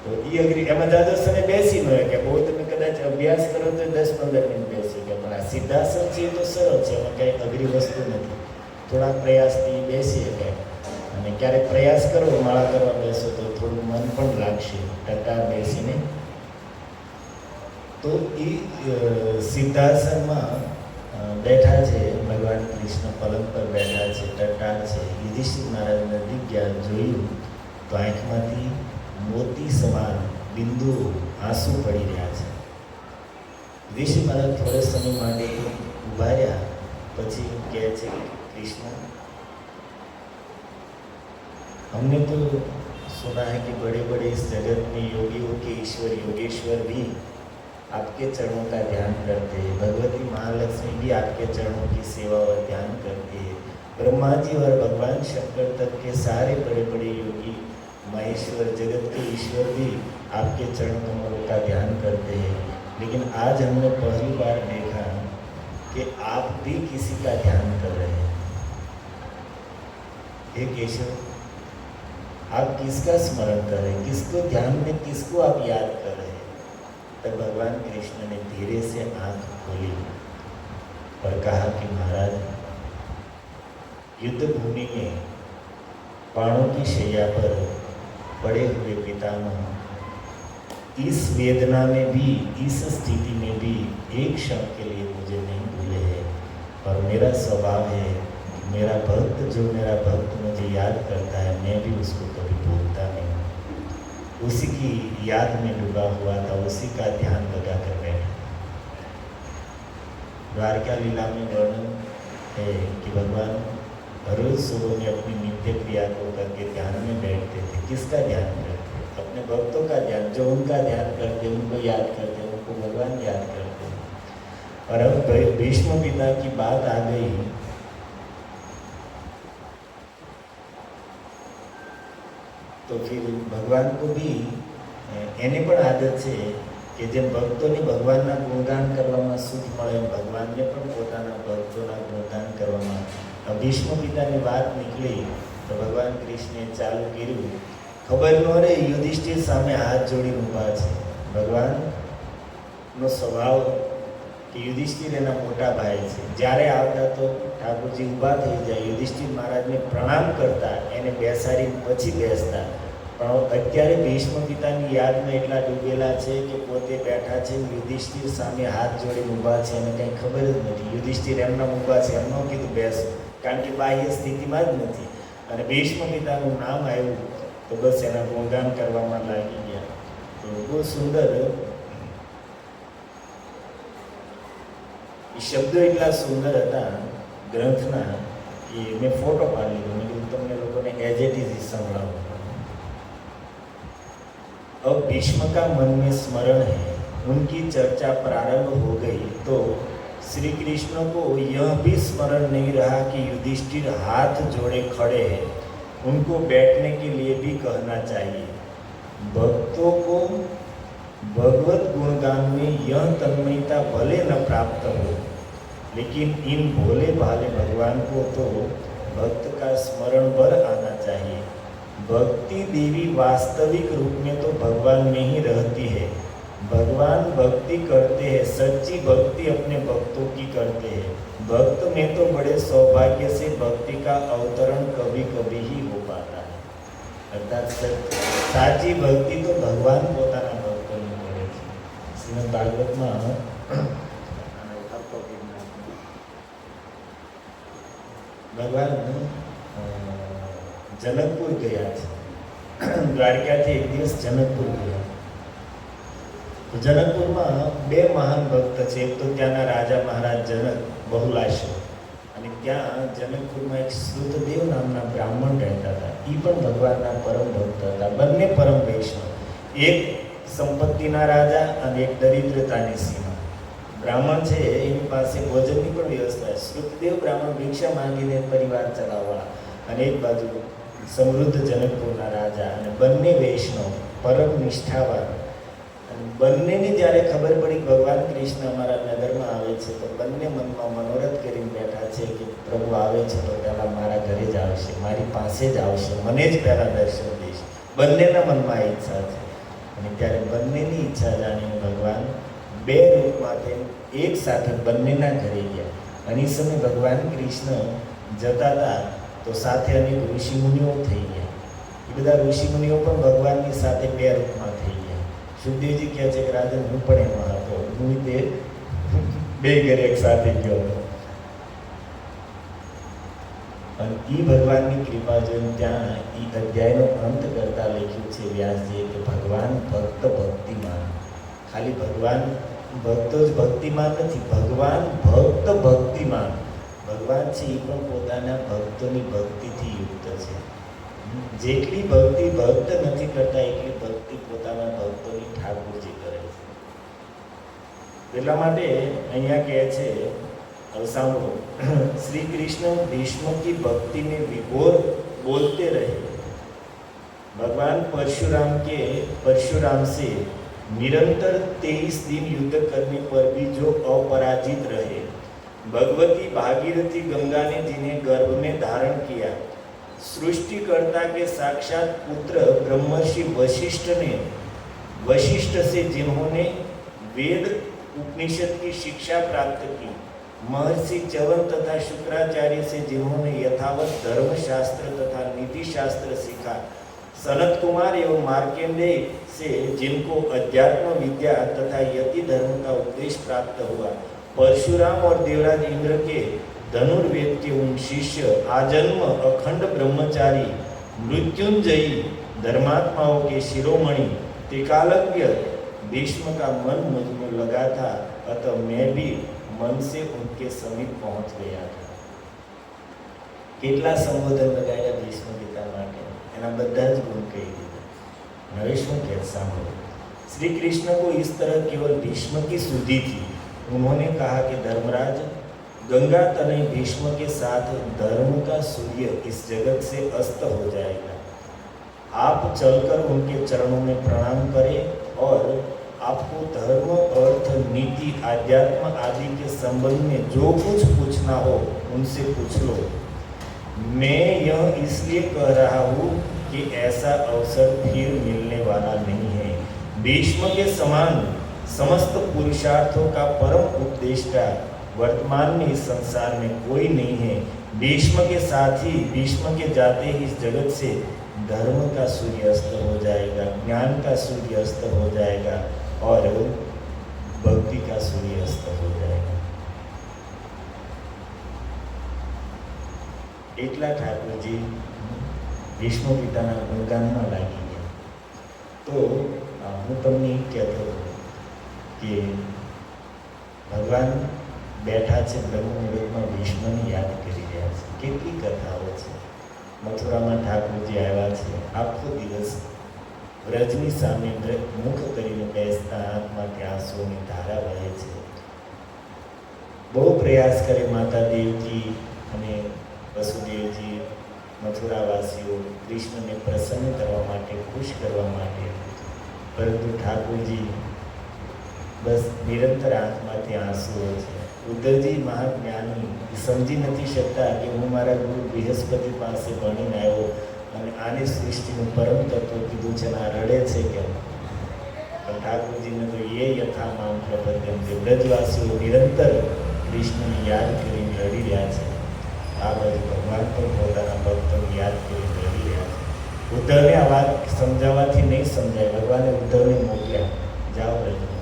તો એ અઘરી એમાં જાજો સમય બેસી ન હોય કે બહુ તમે કદાચ અભ્યાસ કરો તો 10-15 મિનિટ બેસી ગયા. પણ આ સિદ્ધાસન છે એ તો સરળ છે, એમાં કંઈ અઘરી વસ્તુ નથી. થોડા પ્રયાસથી બેસી શકે અને ક્યારેક પ્રયાસ કરો માળા કરવા બેસો તો થોડું મન પણ લાગશે ટટ્ટાર બેસીને. તો એ સિદ્ધાસનમાં બેઠા છે ભગવાન કૃષ્ણ, પલંગ પર બેઠા છે, ટટ્ટાર છે. યુધિષ્ઠિર મહારાજ નજીક ગયા, જોયું તો આંખમાંથી મોતી સમાન બિંદુઓ આંસુ પડી રહ્યા છે. યુધિષ્ઠિર મહારાજ થોડે સમય માટે ઊભા રહ્યા, પછી કહે છે कृष्ण, हमने तो सुना है कि बड़े बड़े इस जगत में योगियों के ईश्वर योगेश्वर भी आपके चरणों का ध्यान करते हैं, भगवती महालक्ष्मी भी आपके चरणों की सेवा और ध्यान करती है, ब्रह्मा जी और भगवान शंकर तक के सारे बड़े बड़े योगी महेश्वर जगत के ईश्वर भी आपके चरण कमलों का ध्यान करते हैं, लेकिन आज हमने पहली बार देखा कि आप भी किसी का ध्यान कर रहे हैं। हे केशव, आप किसका स्मरण कर रहे हैं, किसको ध्यान में, किसको आप याद कर रहे हैं? तब भगवान कृष्ण ने धीरे से आंख खोली और कहा कि महाराज, युद्ध भूमि में बाणों की शैया पर पड़े हुए पितामह इस वेदना में भी, इस स्थिति में भी एक क्षण के लिए मुझे नहीं भूले हैं, और मेरा स्वभाव है मेरा भक्त, जो मेरा भक्त मुझे याद करता है मैं भी उसको कभी भूलता नहीं। उसी की याद में डूबा हुआ था, उसी का ध्यान लगा कर बैठा। द्वारका लीला में वर्णन है कि भगवान रोज सुबह में अपनी नित्य क्रिया को करके ध्यान में बैठते थे। किसका ध्यान करते? अपने भक्तों का ध्यान, जो उनका ध्यान करते, उनको याद करते, उनको भगवान याद करते। और अब भीष्म पिता की बात आ गई तो फिर भगवान को भी एने पण आदत છે કે જેમ ભક્તોની ભગવાનના ગુણગાન કરવામાં સુખ મળે, ભગવાનને પણ પોતાના ભક્તોના ગુણગાન કરવામાં. ભીષ્મ પિતાની વાત નીકળી તો ભગવાન કૃષ્ણે ચાલુ કર્યું ખબર ન રહે યુધિષ્ઠિર સામે હાથ જોડીને ઊભા છે. ભગવાનનો સ્વભાવ કે યુધિષ્ઠિર એના મોટા ભાઈ છે. જ્યારે આવતા તો ઠાકોરજી ઊભા થઈ જાય, યુધિષ્ઠિર મહારાજને પ્રણામ કરતા, એને બેસાડી પછી બેસતા. પણ અત્યારે ભીષ્મ પિતાની યાદમાં એટલા ડૂબેલા છે કે પોતે બેઠા છે, યુધિષ્ઠિર સામે હાથ જોડીને ઊભા છે, એને કંઈ ખબર જ નથી. યુધિષ્ઠિર એમના ઊભા છે, એમનો કીધું બેસો, કારણ કે બાહ્ય સ્થિતિમાં જ નથી. અને ભીષ્મ પિતાનું નામ આવ્યું તો બસ એના ગુણગાન કરવામાં લાગી ગયા. તો બહુ સુંદર એ શબ્દો એટલા સુંદર હતા ગ્રંથના કે મેં ફોટો પાડી લીધો. મેં કીધું તમને લોકોને એઝ ઇટ ઇઝ સંભળાવું. अब भीष्म का मन में स्मरण है, उनकी चर्चा प्रारंभ हो गई तो श्री कृष्ण को यह भी स्मरण नहीं रहा कि युधिष्ठिर हाथ जोड़े खड़े हैं, उनको बैठने के लिए भी कहना चाहिए. भक्तों को भगवत गुणगान में यह तन्मयता भले न प्राप्त हो, लेकिन इन भोले भाले भगवान को तो भक्त का स्मरण भर आना चाहिए. भक्ति देवी वास्तविक रूप में तो भगवान में ही रहती है. भगवान भक्ति करते हैं, सच्ची भक्ति अपने भक्तों की करते हैं. भक्त में तो बड़े सौभाग्य से भक्ति का अवतरण कभी कभी ही हो पाता है. अर्थात साची भक्ति तो भगवान પોતાના ભક્તોને કરે છે. શ્રીમદ ભાગવતમાં ભગવાન जनकपुर गया છે. દ્વારકાથી એક દિવસ જનકપુર ગયા. તો જનકપુરમાં બે મહાન ભક્ત છે. એક તો ત્યાંના રાજા મહારાજ જનક બહુલાશ, અને ત્યાં જનકપુરમાં એક શ્રુતદેવ નામના બ્રાહ્મણ રહેતા હતા. એ પણ ભગવાનના પરમ ભક્ત હતા. બંને પરમ વૈષ્ણવ. એક સંપત્તિના રાજા અને એક દરિદ્રતાની સીમા. બ્રાહ્મણ છે એની પાસે ભોજનની પણ વ્યવસ્થા. શ્રુતદેવ બ્રાહ્મણ ભિક્ષા માંગીને પરિવાર ચલાવવા, અને એક બાજુ સમૃદ્ધ જનકપુરના રાજા, અને બંને વૈષ્ણવ પરમ નિષ્ઠાવાન. અને બંનેને જ્યારે ખબર પડી ભગવાન કૃષ્ણ અમારા નગરમાં આવે છે તો બંને મનમાં મનોરથ કરીને બેઠા છે કે પ્રભુ આવે છે તો પહેલાં મારા ઘરે જ આવશે, મારી પાસે જ આવશે, મને જ પહેલાં દર્શન દેશે. બંનેના મનમાં આ ઈચ્છા છે. અને ત્યારે બંનેની ઈચ્છા જાણીને ભગવાન બે રૂપમાંથી એક સાથે બંનેના ઘરે ગયા. અને એ સમયે ભગવાન કૃષ્ણ જતા હતા તો સાથે અનેક ઋષિમુનિઓ થઈ ગયા. એ બધા ઋષિમુનિઓ પણ ભગવાનની સાથે બે રૂપમાં થઈ ગયા. સુખદેવજી કહે છે કે રાજન હું પણ એમાં હતો, હું તે બે ઘરે એક સાથે ગયો હતો. અને એ ભગવાનની કૃપા જોઈને ત્યાં એ અધ્યાયનો અંત કરતા લખ્યું છે વ્યાસજીએ કે ભગવાન ભક્ત ભક્તિમાન. ખાલી ભગવાન ભક્તો જ ભક્તિમાન નથી, ભગવાન ભક્ત ભક્તિમાન. ભગવાન છે એ પણ પોતાના ભક્તોની ભક્તિથી યુક્ત છે. જેટલી ભક્તિ ભક્ત નથી કરતા એટલી ભક્તિ પોતાના ભક્તોની ઠાકોરજી કરે છે. એટલા માટે અહીંયા કહે છે, હવે સાંભળો, श्री कृष्ण भीष्म की भक्ति में विभोर बोलते रहे. भगवान परशुराम से निरंतर 23 दिन युद्ध करने पर भी जो अपराजित रहे. भगवती भागीरथी गंगा ने जिन्हें गर्भ में धारण किया, सृष्टिकर्ता के साक्षात पुत्र ब्रह्मर्षि वशिष्ठ से जिन्होंने वेद उपनिषद की शिक्षा प्राप्त की, महर्षि च्यवन तथा शुक्राचार्य से जिन्होंने यथावत धर्मशास्त्र तथा नीति शास्त्र सीखा, सनत कुमार एवं मार्केंडेय से जिनको अध्यात्म विद्या तथा यति धर्म का उपदेश प्राप्त हुआ, परशुराम और देवराज इंद्र के धनुर्वेद के उन शिष्य, आजन्म अखंड ब्रह्मचारी, मृत्युंजयी धर्मात्माओं के शिरोमणि त्रिकालज्ञ भीष्म का मन मुझ में लगा था, अतः मैं भी मन से उनके समीप पहुंच गया था. કેટલા સંબોધન લગાવ્યા ભીષ્મ પિતા માટે, એના બધા જ ગુણ કહી દીધા. હવે શું કહે સાંભળો. श्री कृष्ण को इस तरह केवल भीष्म की सुधि थी. उन्होंने कहा कि धर्मराज, गंगा तनय भीष्म के साथ धर्म का सूर्य इस जगत से अस्त हो जाएगा. आप चलकर उनके चरणों में प्रणाम करें और आपको धर्म, अर्थ, नीति, आध्यात्म आदि के संबंध में जो कुछ पूछना हो उनसे पूछ लो. मैं यह इसलिए कह रहा हूँ कि ऐसा अवसर फिर मिलने वाला नहीं है। भीष्म के समान समस्त पुरुषार्थों का परम उपदेष्टा वर्तमान में इस संसार में कोई नहीं है। भीष्म के साथ ही, भीष्म के जाते ही इस जगत से धर्म का सूर्य अस्त हो जाएगा, ज्ञान का सूर्य अस्त हो जाएगा और भक्ति का सूर्य अस्त हो जाएगा। એટલા ઠાકોરજી ભીષ્મ પિતાના ગુણગાનમાં લાગી ગયા. તો હું તમને એ કહેતો હતો કે ભગવાન બેઠા છે બ્રહ્મમુહૂર્તમાં ભીષ્મને યાદ કરી રહ્યા છે. કેટલી કથાઓ છે. મથુરામાં ઠાકોરજી આવ્યા છે, આખો દિવસ વ્રજની સામે મુખ કરીને બેસતા આંખમાંથી આંસુઓની ધારા વહે છે. બહુ પ્રયાસ કરે માતા દેવકી અને વસુદેવજી મથુરાવાસીઓ કૃષ્ણને પ્રસન્ન કરવા માટે, ખુશ કરવા માટે, પરંતુ ઠાકોરજી બસ નિરંતર આંખમાંથી આંસુઓ છે. ઉદ્ધવજી મહાજ્ઞાની સમજી નથી શકતા કે હું મારા ગુરુ બૃહસ્પતિ પાસે ભણીને આવ્યો અને આને સૃષ્ટિનું પરમ તત્વ કીધું છે ને આ રડે છે કેમ? પણ ઠાકોરજીને તો એ યથામામ પ્રપદ્યમ છે. બ્રજવાસીઓ નિરંતર કૃષ્ણને યાદ કરીને રડી રહ્યા છે. આ બાજુ ભગવાન પણ પોતાના ભક્તોને યાદ કરીને રડી રહ્યા છે. ઉદ્ધવને આ વાત સમજાવવાથી નહીં સમજાય. ભગવાને ઉદ્ધવને મોકલ્યા, જાઓ બ્રજમાં.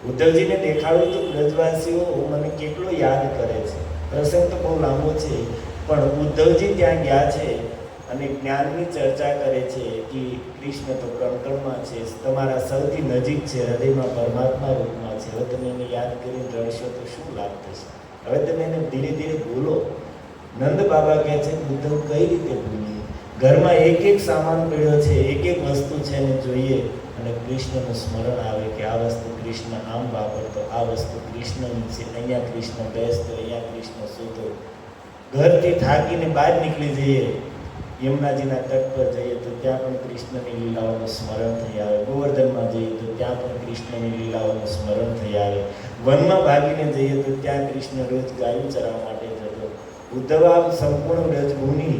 ઉદ્ધવજીને દેખાડું તો બ્રજવાસીઓ મને કેટલો યાદ કરે છે. પ્રસંગ તો બહુ લાંબો છે, પણ ઉદ્ધવજી ત્યાં ગયા છે અને જ્ઞાનની ચર્ચા કરે છે કે કૃષ્ણ તો કણકણમાં છે, તમારા સૌથી નજીક છે, હૃદયમાં પરમાત્મા રૂપમાં છે. હવે તમે એને યાદ કરીને રડશો તો શું લાભ થશે? હવે તમે એને ધીરે ધીરે ભૂલો. નંદ બાબા કહે છે ઉદ્ધવ કઈ રીતે ભૂલીએ? ઘરમાં એક એક સામાન પડ્યો છે, એક એક વસ્તુ છે ને જોઈએ અને કૃષ્ણનું સ્મરણ આવે કે આ વસ્તુ કૃષ્ણ આમ વાપરતો, આ વસ્તુ કૃષ્ણની છે, અહીંયા કૃષ્ણ બેસતો, અહીંયા કૃષ્ણ સૂતો. ઘરથી થાકીને બહાર નીકળી જઈએ, યમુનાજીના તટ પર જઈએ તો ત્યાં પણ કૃષ્ણની લીલાઓનું સ્મરણ થઈ આવે. ગોવર્ધનમાં જઈએ તો ત્યાં પણ કૃષ્ણની લીલાઓનું સ્મરણ થઈ આવે. વનમાં ભાગીને જઈએ તો ત્યાં કૃષ્ણ રોજ ગાયું ચરાવવા માટે જતો. ઉદ્ધવ આ સંપૂર્ણ વ્રજભૂમિ,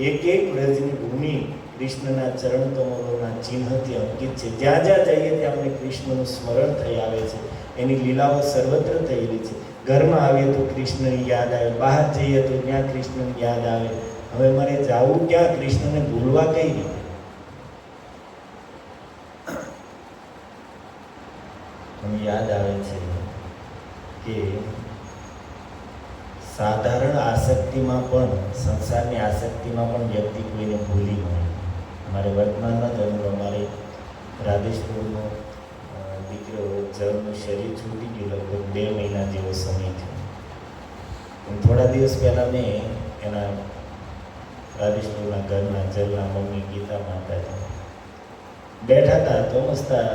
એક એક વ્રજની ભૂમિ કૃષ્ણના ચરણ કમળોના ચિહ્નથી અંકિત છે. જ્યાં જ્યાં જઈએ ત્યાં અમને કૃષ્ણનું સ્મરણ થઈ આવે છે. એની લીલાઓ સર્વત્ર થયેલી છે. ઘરમાં આવીએ તો કૃષ્ણની યાદ આવે, બહાર જઈએ તો ત્યાં કૃષ્ણની યાદ આવે. હવે મારે જાવું ક્યાં? કૃષ્ણને ભૂલવા કઈ રીતે? મને યાદ આવે છે કે સાધારણ આસક્તિમાં પણ, સંસારની આસક્તિમાં પણ વ્યક્તિ કોઈને ભૂલી નહીં. અમારે વર્તમાનમાં જ અમારે રાધેશ્વરનો દીકરો જળનું શરીર છૂટી ગયું, લગભગ 2 મહિના જેવો સમય થયો. થોડા દિવસ પહેલાં મેં એના રાધેશ્વરના ઘરના જલના મમ્મી ગીતા માતાજી બેઠા હતા તો મસ્તા.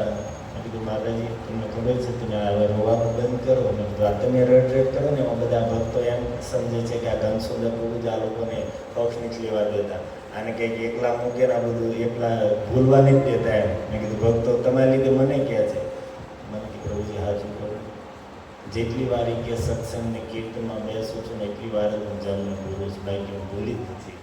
મેં કીધું માતાજી તમને ખબર છે તમે હવે રોવાનું બંધ કરો. મેં કીધું આ તમે રડ કરો ને એમાં બધા ભક્તો એમ સમજે છે કે આ ઘનસુંદર બહુ જ આ લોકોને પક્ષ નથી લેવા દેતા, આને કંઈક એકલા મૂકે ને આ બધું એકલા ભૂલવા નથી દેતા એમ. મેં કીધું ભક્તો તમારા લીધે મને કહે છે. મને કીધું પ્રભુજી હાજર કરો. જેટલી વાર કે સત્સંગને કીર્તનમાં બેસું છું ને એટલી વાર હું જલને ભૂલું છું, બાકી હું ભૂલી જ નથી.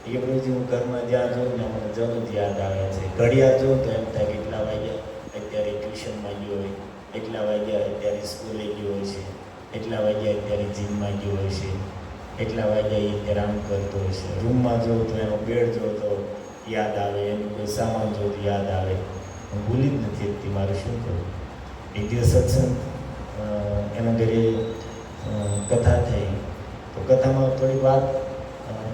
એ પ્રભુજી હું ઘરમાં જ્યાં જોઉં ને મને જલ જ યાદ આવે છે. ઘડિયાળ જોઉં તો એમ થાય કે એટલા વાગ્યા અત્યારે ટ્યુશનમાં ગયો હોય, એટલા વાગ્યા અત્યારે સ્કૂલે ગયો હોય છે, એટલા વાગ્યા અત્યારે જીમમાં ગયો હોય છે, એટલા વાગ્યા એ અત્યારે આમ કરતો હોય છે. રૂમમાં જોઉં તો એનો બેડ જોઉં તો યાદ આવે, એનું કોઈ સામાન જોઉં તો યાદ આવે. હું ભૂલી જ નથી શકતી. મારે શું કરવું? એક દિવસ સત્સંગ એના ઘરે કથા થઈ તો કથામાં થોડીક વાત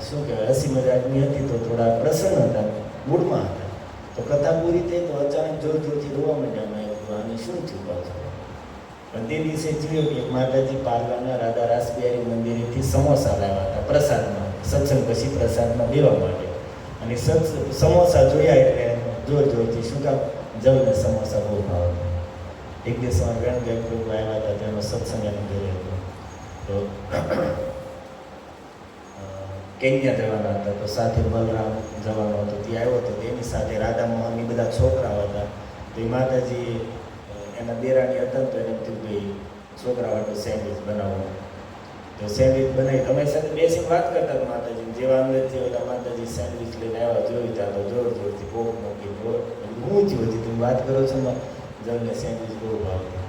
શું કહેવાય હસી મજાકની હતી તો થોડા પ્રસન્ન હતા, મૂડમાં હતા. તો કથા પૂરી થઈ તો અચાનક જોર જોરથી રોવા માંડ્યા. આને શું થયું પાછું? પણ તે દિવસે જોયું કે માતાજી પાર્લાના રાધા રાસબિહારી મંદિરેથી સમોસા લાવ્યા હતા પ્રસાદમાં, સત્સંગ પછી પ્રસાદમાં દેવા માટે. અને સમોસા જોયા એટલે જોર જોરથી શું કામ જલને સમોસા બહુ ભાવ. એક દિવસ વેણગાય પ્રભુ આવ્યા હતા તેનો સત્સંગ એનો ઘરે હતો. તો કેન્યા જવાના હતા તો સાથે બલરામ જવાનો હતો, તે આવ્યો હતો. તેની સાથે રાધા મોહનની બધા છોકરાઓ હતા. તો એ માતાજી એના દેરાણી હતા તો એને કીધું ભાઈ છોકરા માટે સેન્ડવિચ બનાવો. તો સેન્ડવિચ બનાવી તમે સાથે બેસીને વાત કરતા હતા માતાજી જેવા અંદરથી ઓલા માતાજી સેન્ડવિચ લઈને આવ્યા જોઈ ત્યાં તો જોર જોરથી કોક મૂકી હું થયું હજી તમે વાત કરો છો ને જણને સેન્ડવિચ બહુ ભાવતી.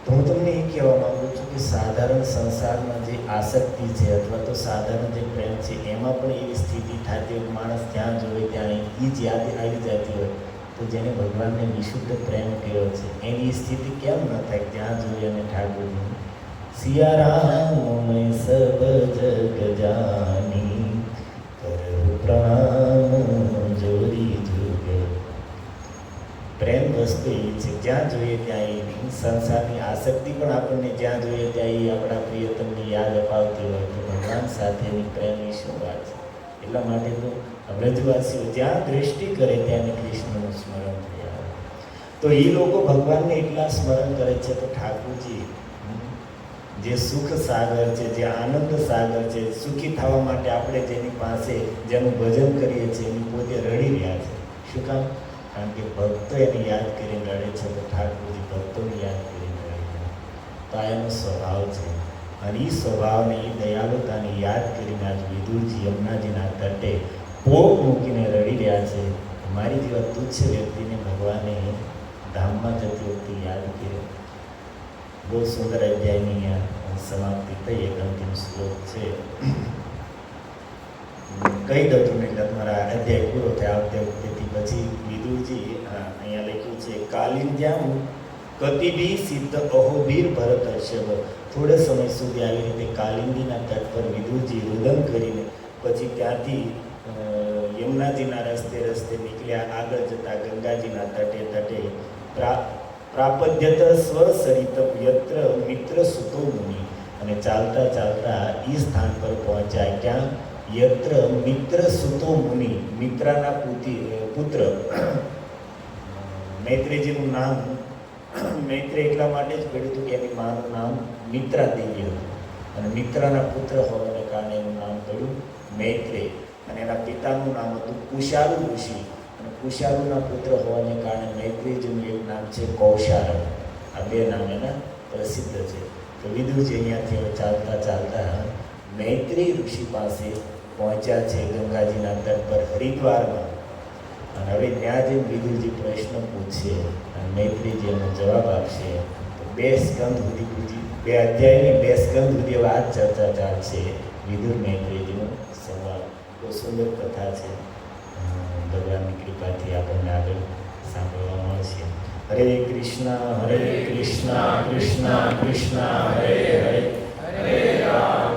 તો હું તમને એ કહેવા માગું છું કે સાધારણ સંસારમાં જે આસક્તિ છે અથવા તો સાધારણ જે પ્રેમ છે એમાં પણ એવી સ્થિતિ થતી હોય માણસ ત્યાં જોવે ત્યાં એ જ યાદ આવી જતી હોય તો જેને ભગવાનને વિશુદ્ધ પ્રેમ કર્યો છે એની સ્થિતિ કેમ ન થાય ત્યાં જોઈએ અને ઠાકોરજી સિયારામ મેં સબ જગ જાની કરું પ્રણામ જોરી જુગ. પ્રેમ વસ્તુ એ છે જ્યાં જોઈએ ત્યાં એ સંસારની આસક્તિ પણ આપણને જ્યાં જોઈએ ત્યાં એ આપણા પ્રિયતમની યાદ અપાવતી હોય તો ભગવાન સાથેની પ્રેમની શું વાત છે. એટલા માટે તો વ્રજવાસીઓ જ્યાં દૃષ્ટિ કરે ત્યાં કૃષ્ણનું સ્મરણ થયા. તો એ લોકો ભગવાનને એટલા સ્મરણ કરે છે તો ઠાકોરજી જે સુખ સાગર છે જે આનંદ સાગર છે સુખી થવા માટે આપણે જેની પાસે જેનું ભજન કરીએ છીએ એની પોતે રડી રહ્યા છે. શું કામ? કારણ કે ભક્તો એને યાદ કરીને રડે છે તો ઠાકોરજી ભક્તોને યાદ કરીને રડે છે. તો આ એનો સ્વભાવ છે અને એ સ્વભાવને એ દયાળુતાને યાદ કરીને આજ વિદુરજી યમુનાજીના તટે પોક મૂકીને રડી રહ્યા છે. મારી જેવા તુચ્છ વ્યક્તિને ભગવાને ધામમાં જતી વખતે યાદ કર્યો. બહુ સુંદર અધ્યાયની અહીંયા સમાપ્તિ થઈ. એક અંતિમ શ્લોક છે કહી દઉં તમને એટલે તમારા અધ્યાય પૂરો થાય આ વખતેથી પછી વિદુરજી અહીંયા લખ્યું છે કાલિંદ્યામ કતિભી સિદ્ધ અહોબીર ભરત હર્ષભ. થોડે સમય સુધી આવી રીતે કાલિંદીના તટ પર વિદુરજી રુદન કરીને પછી ત્યાંથી યમુનાજીના રસ્તે રસ્તે નીકળ્યા. આગળ જતા ગંગાજીના તટે પ્રાપદ્યત સ્વસરિતમ યત્ર મિત્ર સુતો મુનિ. અને ચાલતા ચાલતા એ સ્થાન પર પહોંચ્યા ક્યાં? યત્ર મિત્ર સુતો મુનિ. મિત્રાના પુત્ર મૈત્રેયજીનું નામ મૈત્રેય એટલા માટે જ પડ્યું હતું કે એની માનું નામ મિત્રા દેવી હતું અને મિત્રાના પુત્ર હોવાને કારણે એનું નામ પડ્યું મૈત્રેય. અને એના પિતાનું નામ હતું કુશાલુ ઋષિ અને કુશાલુના પુત્ર હોવાને કારણે મૈત્રેયજીનું એક નામ છે કૌશાલમ. આ બે નામ એના પ્રસિદ્ધ છે. તો વિદુરજી અહીંયાથી ચાલતા ચાલતા મૈત્રેય ઋષિ પાસે પહોંચ્યા છે ગંગાજીના તટ પર હરિદ્વારમાં. અને હવે ત્યાં જે વિદુરજી પ્રશ્ન પૂછશે અને મૈત્રીજી એનો જવાબ આપશે તો 2 સ્કંદ સુધી બે અધ્યાયની 2 સ્કંદ સુધી આ ચર્ચા ચાલશે. વિદુર મૈત્રીજીનો સંવાદ બહુ સુંદર કથા છે. ભગવાનની કૃપાથી આપણને આગળ સાંભળવા મળશે. હરે કૃષ્ણ કૃષ્ણ કૃષ્ણ હરે હરે હરે રામ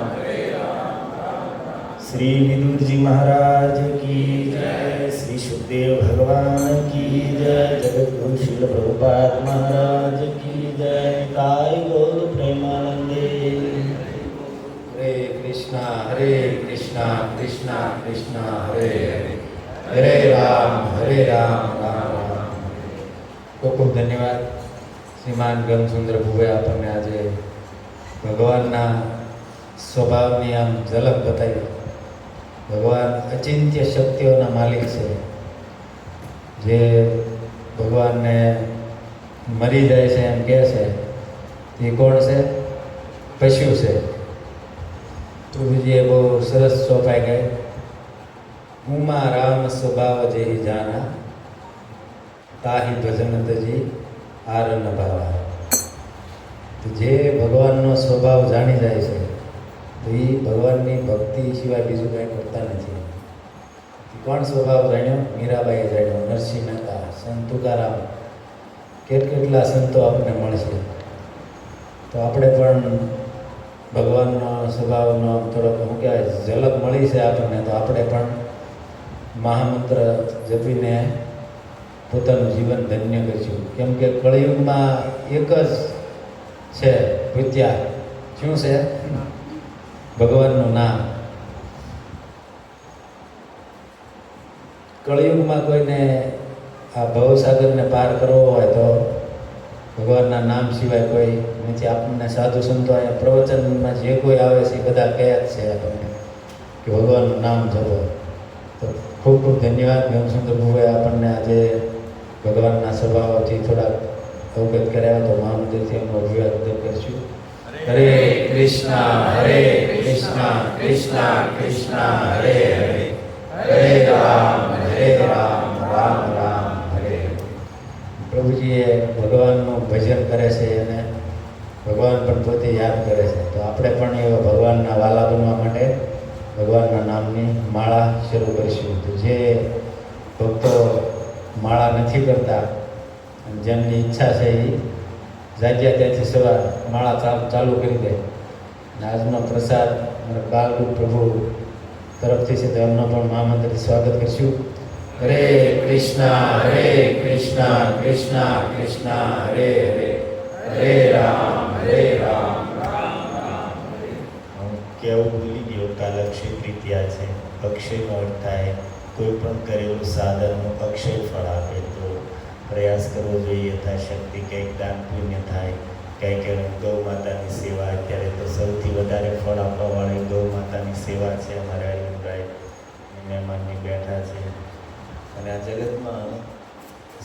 શ્રી વિદુરજી મહારાજ કી જય. શ્રી સુખદેવ ભગવાન કી જય. જગતગુરુ શીલ પ્રભુપાદ મહારાજ કી જય. કાય ગૌર પ્રેમાનંદે. હરે કૃષ્ણ કૃષ્ણ કૃષ્ણ હરે હરે હરે રામ રામ રામ. ખૂબ ખૂબ ધન્યવાદ શ્રીમાન ગમસુંદર ભુવે આપણને આજે ભગવાનના સ્વભાવની આમ ઝલક બતાવી. ભગવાન અચિંત્ય શક્તિઓના માલિક છે. જે ભગવાનને મરી જાય છે એમ કહે છે એ કોણ છે? પશુ છે. પ્રભુજીએ બહુ સરસ ચોપાઈ ગઈ. ઉમા રામ સ્વભાવ જેહી જાના તાહી ભજનતજી આર ન ભાવા. તો જે ભગવાનનો સ્વભાવ જાણી જાય છે તો એ ભગવાનની ભક્તિ સિવાય બીજું કંઈ કરતા નથી. કોણ સ્વભાવ જાણ્યો? મીરાબાઈએ જાણ્યો. નરસિંહ મહેતા, સંત તુકારામ, કેટલા સંતો આપણને મળશે. તો આપણે પણ ભગવાનનો સ્વભાવનો થોડોક શું કહેવાય ઝલક મળી છે આપણને. તો આપણે પણ મહામંત્ર જપીને પોતાનું જીવન ધન્ય કરીશું. કેમ કે કળિયુગમાં એક જ છે વિદ્યા. શું છે? ભગવાનનું નામ. કળિયુગમાં કોઈને આ ભવસાગરને પાર કરવો હોય તો ભગવાનના નામ સિવાય કોઈ નથી. આપણને સાધુ સંતો અહીંયા પ્રવચનમાં જે કોઈ આવે છે એ બધા કહ્યા જ છે આપણને કે ભગવાનનું નામ જપો. તો ખૂબ ખૂબ ધન્યવાદ. ગમસુંદર ભુવે આપણને આજે ભગવાનના સ્વભાવથી થોડાક અવગત કરાવ્યા. તો મહામંદિરથી એમનો અભિવાદન કરીશું. હરે હરે કૃષ્ણ કૃષ્ણ કૃષ્ણ હરે હરે હરે રામ રામ રામ હરે હરે. પ્રભુજીએ ભગવાનનું ભજન કરે છે અને ભગવાન પણ પોતે યાદ કરે છે. તો આપણે પણ એવા ભગવાનના વાલા બનવા માટે ભગવાનના નામની માળા શરૂ કરીશું. તો જે ભક્તો માળા નથી કરતા અને જેમની ઈચ્છા છે એ જાગ્યા ત્યાંથી સવાર માળા ચાલુ કરી દે. અને આજનો પ્રસાદ મારા બાલરૂપ પ્રભુ તરફથી છે તો એમનો પણ મહામંત્રથી સ્વાગત કરીશું. હરે કૃષ્ણ કૃષ્ણ કૃષ્ણ હરે હરે હરે રામ રામ રામ હરે. હું કેવું ભૂલી ગયો કાલ અક્ષય તૃતીયા છે. અક્ષયનો અર્થ થાય કોઈ પણ કરેલું સાધનનું અક્ષય ફળ આપે. તો પ્રયાસ કરવો જોઈએ યથાશક્તિ કંઈક દાન પુણ્ય થાય. કંઈક ગૌ માતાની સેવા અત્યારે તો સૌથી વધારે ફળ આપવાવાળી ગૌ માતાની સેવા છે. અમારા અરવિંદભાઈ મહેમાનની બેઠા છે અને આ જગતમાં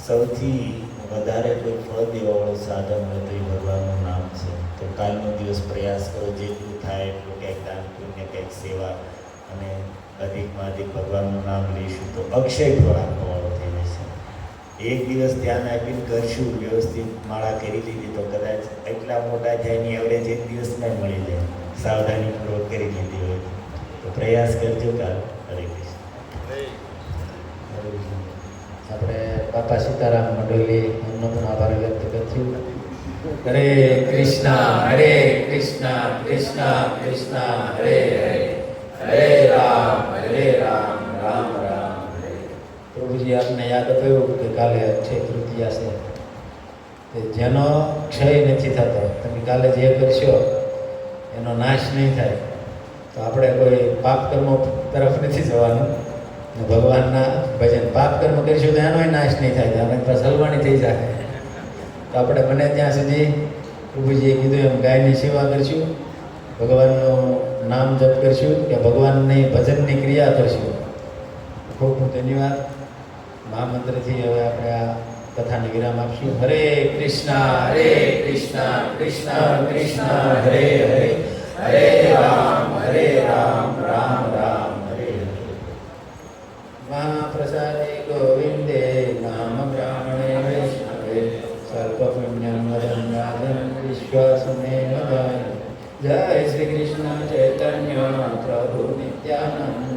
સૌથી વધારે કોઈ ફળ દેવાવાળું સાધન હોય તો એ ભગવાનનું નામ છે. તો કાલનો દિવસ પ્રયાસ કરો જેટલું થાય એટલું કંઈક દાન પુણ્ય કંઈક સેવા અને અધિકમાં અધિક ભગવાનનું નામ લઈશું તો અક્ષય ફળ આપવાવાળો થઈ જશે. એક દિવસ ધ્યાન આપીને કરશું વ્યવસ્થિત માળા કરી લીધી તો કદાચ એટલા મોટા થાય એની એવરેજ એક દિવસમાં મળી જાય સાવધાનીપૂર્વક કરી લીધી હોય તો પ્રયાસ કરજો કાલ. હરે કૃષ્ણ. આપણે બાપા સીતારામ મંડળી એમનો પણ આભાર વ્યક્ત કરશું. હરે કૃષ્ણ કૃષ્ણ કૃષ્ણ હરે હરે હરે રામ રામ રામ હરે. પ્રભુજી આપને યાદ અપાયું કે કાલે અક્ષય તૃતીયા છે. કે જેનો ક્ષય નથી થતો, તમે કાલે જે કરશો એનો નાશ નહીં થાય. તો આપણે કોઈ પાપ કર્મ તરફ નથી જવાનું. ભગવાનના ભજન પાપ કર્મ કરીશું તો એનોય નાશ નહીં થાય, આપણે પાછા હલવાણી થઈ જાય. તો આપણે બને ત્યાં સુધી પ્રભુજીએ કીધું એમ ગાયની સેવા કરીશું, ભગવાનનું નામ જપ કરીશું કે ભગવાનની ભજનની ક્રિયા કરશું. ખૂબ ખૂબ ધન્યવાદ. મહામંત્રથી હવે આપણે આ કથાને વિરામ આપશું. હરે કૃષ્ણ કૃષ્ણ કૃષ્ણ હરે હરે હરે રામ રામ રામ હરે હરે. મહાપ્રસાદે ગોવિંદે નામ બ્રાહ્મણે વૈષ્ણવે સ્વલ્પપુણ્યમ વદન્યાદન વિશ્વાસમે મદાય. જય શ્રી કૃષ્ણ ચૈતન્ય પ્રભુ નિત્યાનંદ